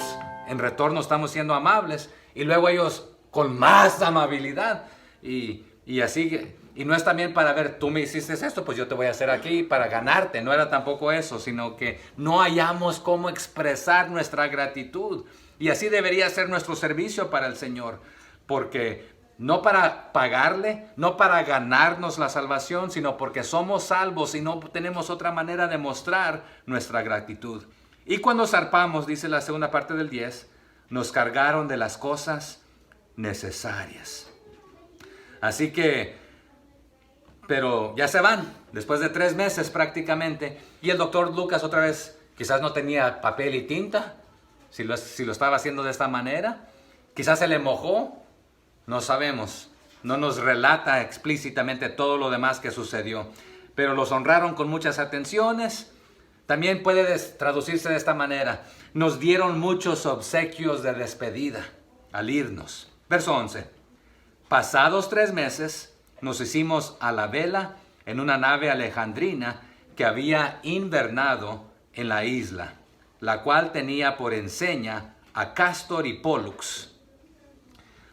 en retorno estamos siendo amables, y luego ellos con más amabilidad, y así, y no es también para ver, tú me hiciste esto, pues yo te voy a hacer aquí para ganarte, no era tampoco eso, sino que no hallamos cómo expresar nuestra gratitud, y así debería ser nuestro servicio para el Señor, porque no para pagarle, no para ganarnos la salvación, sino porque somos salvos y no tenemos otra manera de mostrar nuestra gratitud. Y cuando zarpamos, dice la segunda parte del 10, nos cargaron de las cosas necesarias. Así que, pero ya se van, después de 3 meses prácticamente, y el doctor Lucas otra vez, quizás no tenía papel y tinta, si lo estaba haciendo de esta manera, quizás se le mojó, no sabemos, no nos relata explícitamente todo lo demás que sucedió, pero los honraron con muchas atenciones. También puede traducirse de esta manera, nos dieron muchos obsequios de despedida al irnos. Verso 11, pasados 3 meses nos hicimos a la vela en una nave alejandrina que había invernado en la isla, la cual tenía por enseña a Cástor y Pólux.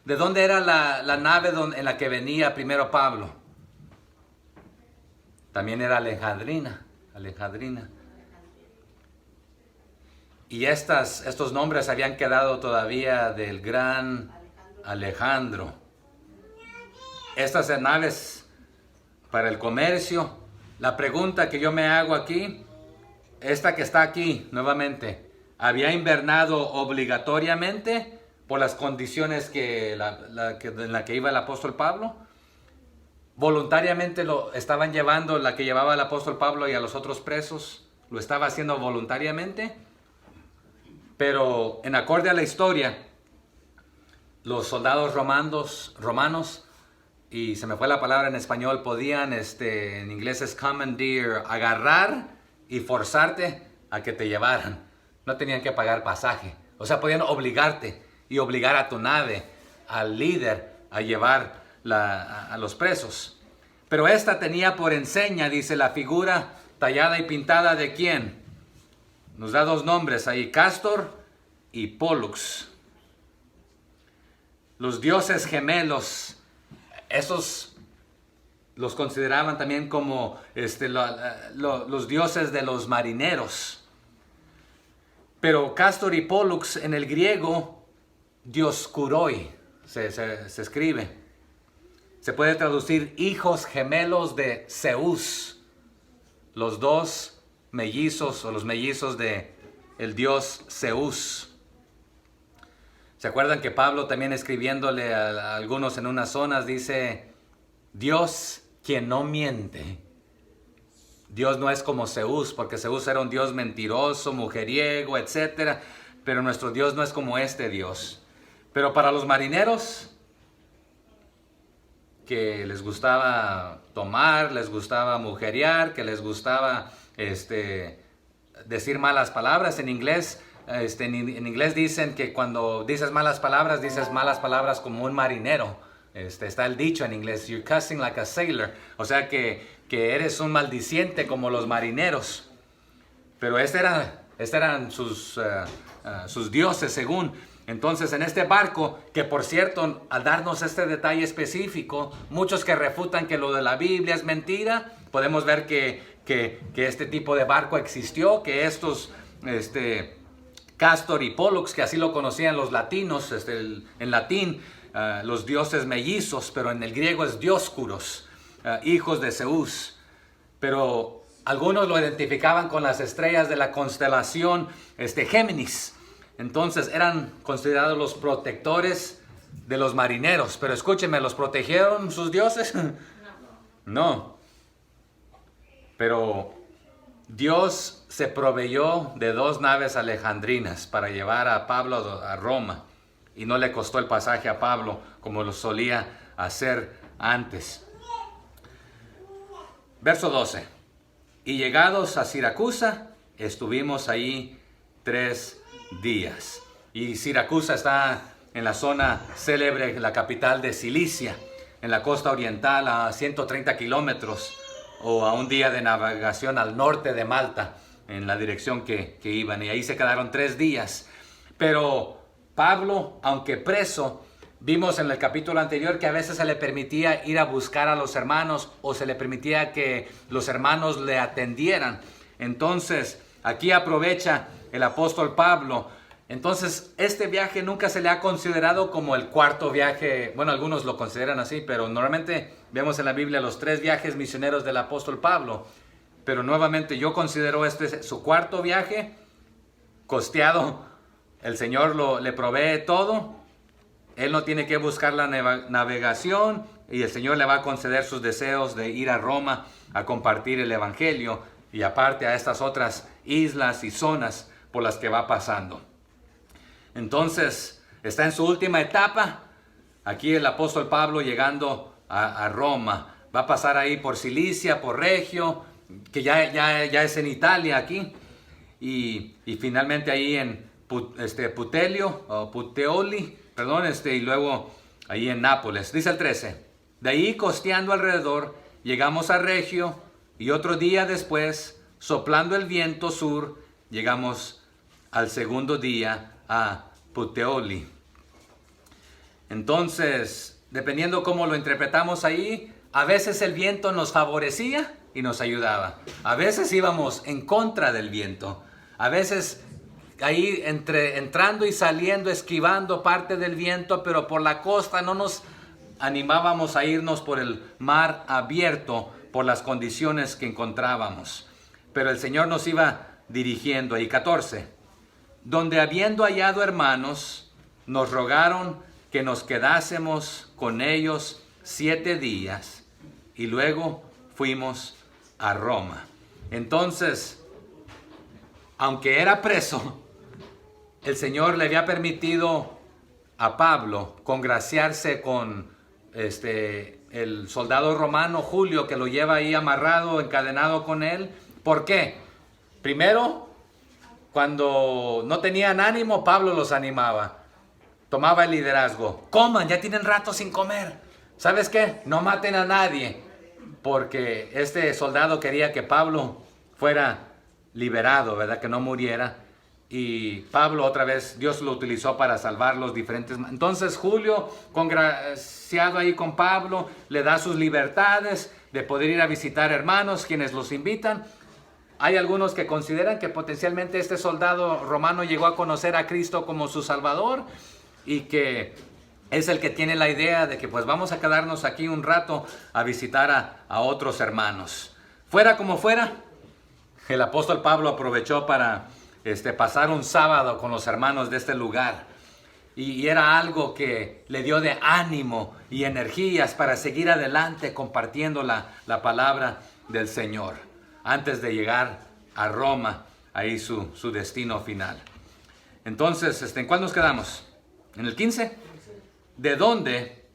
¿De dónde era la nave en la que venía primero Pablo? También era alejandrina. Y estos nombres habían quedado todavía del gran Alejandro. Estas naves para el comercio. La pregunta que yo me hago aquí, esta que está aquí nuevamente, ¿había invernado obligatoriamente por las condiciones en la que iba el apóstol Pablo? ¿Voluntariamente lo estaban llevando, la que llevaba el apóstol Pablo y a los otros presos? ¿Lo estaba haciendo voluntariamente? Pero en acorde a la historia, los soldados romanos, y se me fue la palabra en español, podían, en inglés es commandeer, agarrar y forzarte a que te llevaran. No tenían que pagar pasaje. O sea, podían obligarte y obligar a tu nave, al líder, a llevar a los presos. Pero esta tenía por enseña, dice, la figura tallada y pintada de ¿quién? Nos da 2 nombres ahí, Cástor y Pólux. Los dioses gemelos, esos los consideraban también como los dioses de los marineros. Pero Cástor y Pólux en el griego, Dioskuroi, se escribe. Se puede traducir hijos gemelos de Zeus. Los 2 mellizos o los mellizos de el dios Zeus. ¿Se acuerdan que Pablo también escribiéndole a algunos en unas zonas dice, Dios quien no miente? Dios no es como Zeus, porque Zeus era un dios mentiroso, mujeriego, etc. Pero nuestro Dios no es como este Dios. Pero para los marineros que les gustaba tomar, les gustaba mujerear, que les gustaba decir malas palabras, en inglés dicen que cuando dices malas palabras como un marinero. Está el dicho en inglés, you're cussing like a sailor, o sea que eres un maldiciente como los marineros. Pero eran sus dioses según. Entonces en este barco, que por cierto, al darnos este detalle específico, muchos que refutan que lo de la Biblia es mentira, podemos ver que este tipo de barco existió, que estos Cástor y Pólux, que así lo conocían los latinos, en latín, los dioses mellizos, pero en el griego es Dioscuros, hijos de Zeus. Pero algunos lo identificaban con las estrellas de la constelación Géminis. Entonces eran considerados los protectores de los marineros. Pero escúchenme, ¿los protegieron sus dioses? No. Pero Dios se proveyó de 2 naves alejandrinas para llevar a Pablo a Roma. y no le costó el pasaje a Pablo como lo solía hacer antes. Verso 12. Y llegados a Siracusa, estuvimos ahí 3 días. Y Siracusa está en la zona célebre, la capital de Cilicia, en la costa oriental, a 130 kilómetros o a un día de navegación al norte de Malta, en la dirección que iban. Y ahí se quedaron 3 días. Pero Pablo, aunque preso, vimos en el capítulo anterior que a veces se le permitía ir a buscar a los hermanos o se le permitía que los hermanos le atendieran. Entonces, aquí aprovecha el apóstol Pablo. Entonces, este viaje nunca se le ha considerado como el cuarto viaje. Bueno, algunos lo consideran así, pero normalmente vemos en la Biblia los 3 viajes misioneros del apóstol Pablo. Pero nuevamente yo considero este su cuarto viaje, costeado. El Señor le provee todo. Él no tiene que buscar la navegación y el Señor le va a conceder sus deseos de ir a Roma a compartir el Evangelio y aparte a estas otras islas y zonas por las que va pasando. Entonces, está en su última etapa. Aquí el apóstol Pablo llegando a Roma. Va a pasar ahí por Cilicia, por Regio, que ya es en Italia aquí. Y finalmente ahí en Puteoli, y luego ahí en Nápoles. Dice el 13. De ahí costeando alrededor, llegamos a Regio y otro día después, soplando el viento sur, llegamos al segundo día a Puteoli. Entonces, dependiendo cómo lo interpretamos ahí, a veces el viento nos favorecía y nos ayudaba. A veces íbamos en contra del viento. A veces ahí entrando y saliendo, esquivando parte del viento, pero por la costa no nos animábamos a irnos por el mar abierto por las condiciones que encontrábamos. Pero el Señor nos iba dirigiendo. Ahí 14. Donde habiendo hallado hermanos, nos rogaron que nos quedásemos con ellos 7 días y luego fuimos a Roma. Entonces, aunque era preso, el Señor le había permitido a Pablo congraciarse con el soldado romano Julio, que lo lleva ahí amarrado, encadenado con él. ¿Por qué? Primero, cuando no tenían ánimo, Pablo los animaba. Tomaba el liderazgo. Coman, ya tienen rato sin comer. ¿Sabes qué? No maten a nadie. Porque este soldado quería que Pablo fuera liberado, ¿verdad? Que no muriera. Y Pablo otra vez, Dios lo utilizó para salvar los diferentes. Entonces Julio, congraciado ahí con Pablo, le da sus libertades de poder ir a visitar hermanos, quienes los invitan. Hay algunos que consideran que potencialmente este soldado romano llegó a conocer a Cristo como su Salvador y que es el que tiene la idea de que pues vamos a quedarnos aquí un rato a visitar a otros hermanos. Fuera como fuera, el apóstol Pablo aprovechó para pasar un sábado con los hermanos de este lugar. Y era algo que le dio de ánimo y energías para seguir adelante compartiendo la palabra del Señor. Antes de llegar a Roma, ahí su destino final. Entonces, ¿en cuál nos quedamos? ¿En el 15? De donde,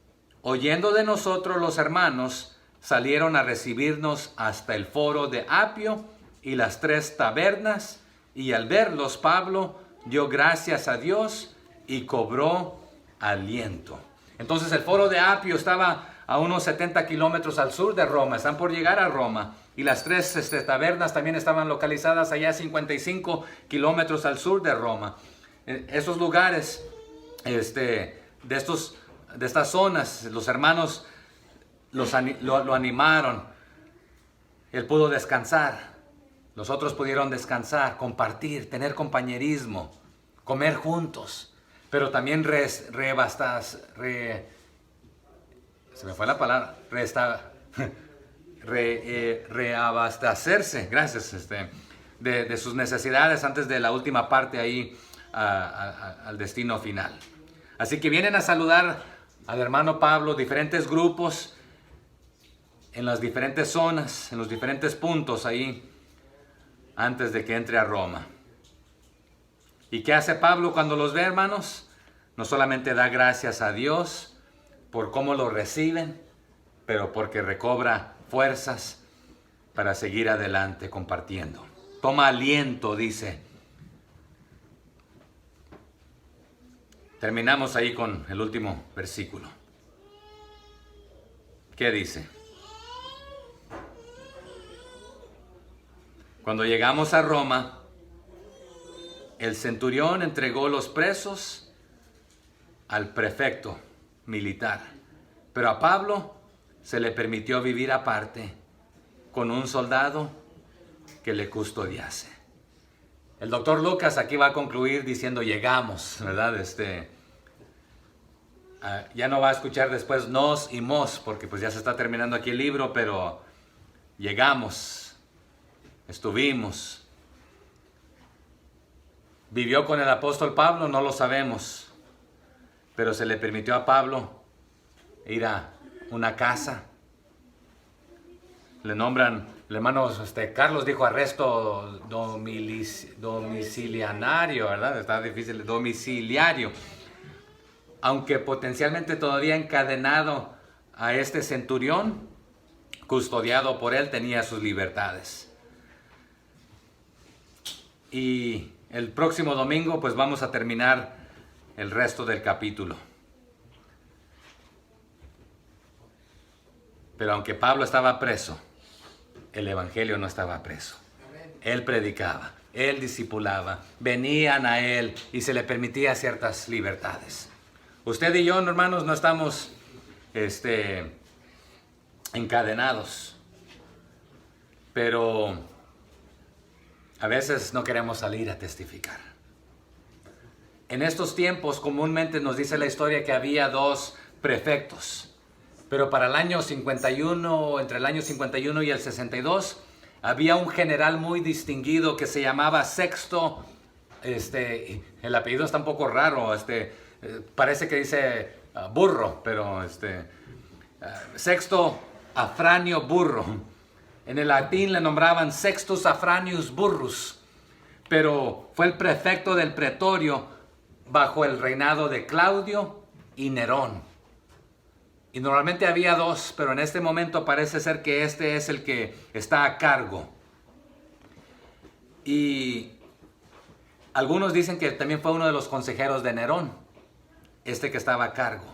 oyendo de nosotros los hermanos, salieron a recibirnos hasta el foro de Apio y las 3 tabernas, y al verlos Pablo dio gracias a Dios y cobró aliento. Entonces el foro de Apio estaba a unos 70 kilómetros al sur de Roma, están por llegar a Roma. Y las 3 tabernas también estaban localizadas allá a 55 kilómetros al sur de Roma. Esos lugares, de estas zonas, los hermanos lo animaron. Él pudo descansar. Los otros pudieron descansar, compartir, tener compañerismo, comer juntos. Pero también se me fue la palabra, reabastecerse, gracias, de sus necesidades antes de la última parte ahí al destino final. Así que vienen a saludar al hermano Pablo, diferentes grupos en las diferentes zonas, en los diferentes puntos ahí, antes de que entre a Roma. ¿Y qué hace Pablo cuando los ve, hermanos? no solamente da gracias a Dios por cómo lo reciben, pero porque recobra fuerzas para seguir adelante compartiendo. Toma aliento, dice. Terminamos ahí con el último versículo. ¿Qué dice? Cuando llegamos a Roma, el centurión entregó los presos al prefecto militar, pero a Pablo se le permitió vivir aparte con un soldado que le custodiase. El doctor Lucas aquí va a concluir diciendo llegamos, ¿verdad? Ya no va a escuchar después nos y mos, porque pues ya se está terminando aquí el libro, pero llegamos, estuvimos. ¿Vivió con el apóstol Pablo? No lo sabemos, pero se le permitió a Pablo ir a una casa. Le nombran, el hermano Carlos dijo arresto domiciliario, ¿verdad? Está difícil, domiciliario. Aunque potencialmente todavía encadenado a este centurión, custodiado por él, tenía sus libertades. Y el próximo domingo pues vamos a terminar el resto del capítulo. Pero aunque Pablo estaba preso, el evangelio no estaba preso. Él predicaba, él discipulaba, venían a él y se le permitía ciertas libertades. Usted y yo, hermanos, no estamos encadenados, pero a veces no queremos salir a testificar. En estos tiempos comúnmente nos dice la historia que había 2 prefectos, pero para el año 51, entre el año 51 y el 62, había un general muy distinguido que se llamaba Sexto, el apellido está un poco raro, parece que dice burro, pero Sexto Afranio Burro. En el latín le nombraban Sextus Afranius Burrus, pero fue el prefecto del pretorio bajo el reinado de Claudio y Nerón. Y normalmente había 2, pero en este momento parece ser que este es el que está a cargo. Y algunos dicen que también fue uno de los consejeros de Nerón, que estaba a cargo.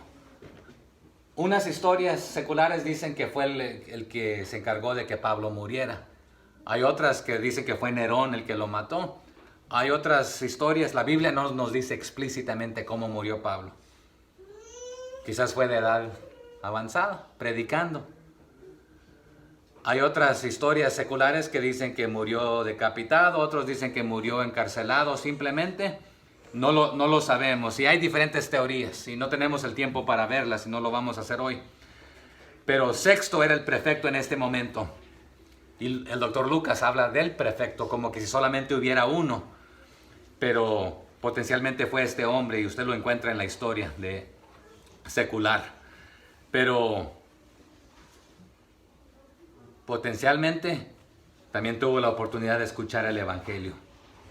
Unas historias seculares dicen que fue el que se encargó de que Pablo muriera. Hay otras que dicen que fue Nerón el que lo mató. Hay otras historias, la Biblia no nos dice explícitamente cómo murió Pablo. Quizás fue de edad avanzada, predicando. Hay otras historias seculares que dicen que murió decapitado, otros dicen que murió encarcelado simplemente. No lo sabemos, y hay diferentes teorías, y no tenemos el tiempo para verlas, y no lo vamos a hacer hoy. Pero Sexto era el prefecto en este momento, y el doctor Lucas habla del prefecto como que si solamente hubiera uno, pero potencialmente fue este hombre, y usted lo encuentra en la historia de secular. Pero potencialmente también tuvo la oportunidad de escuchar el evangelio.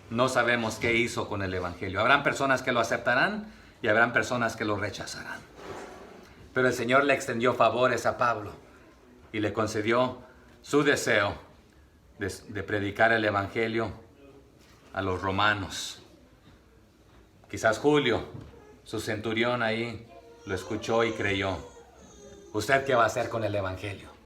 No sabemos qué hizo con el evangelio. Habrán personas que lo aceptarán y habrán personas que lo rechazarán. Pero el Señor le extendió favores a Pablo y le concedió su deseo de predicar el evangelio a los romanos. Quizás Julio, su centurión ahí, lo escuchó y creyó. ¿Usted qué va a hacer con el evangelio?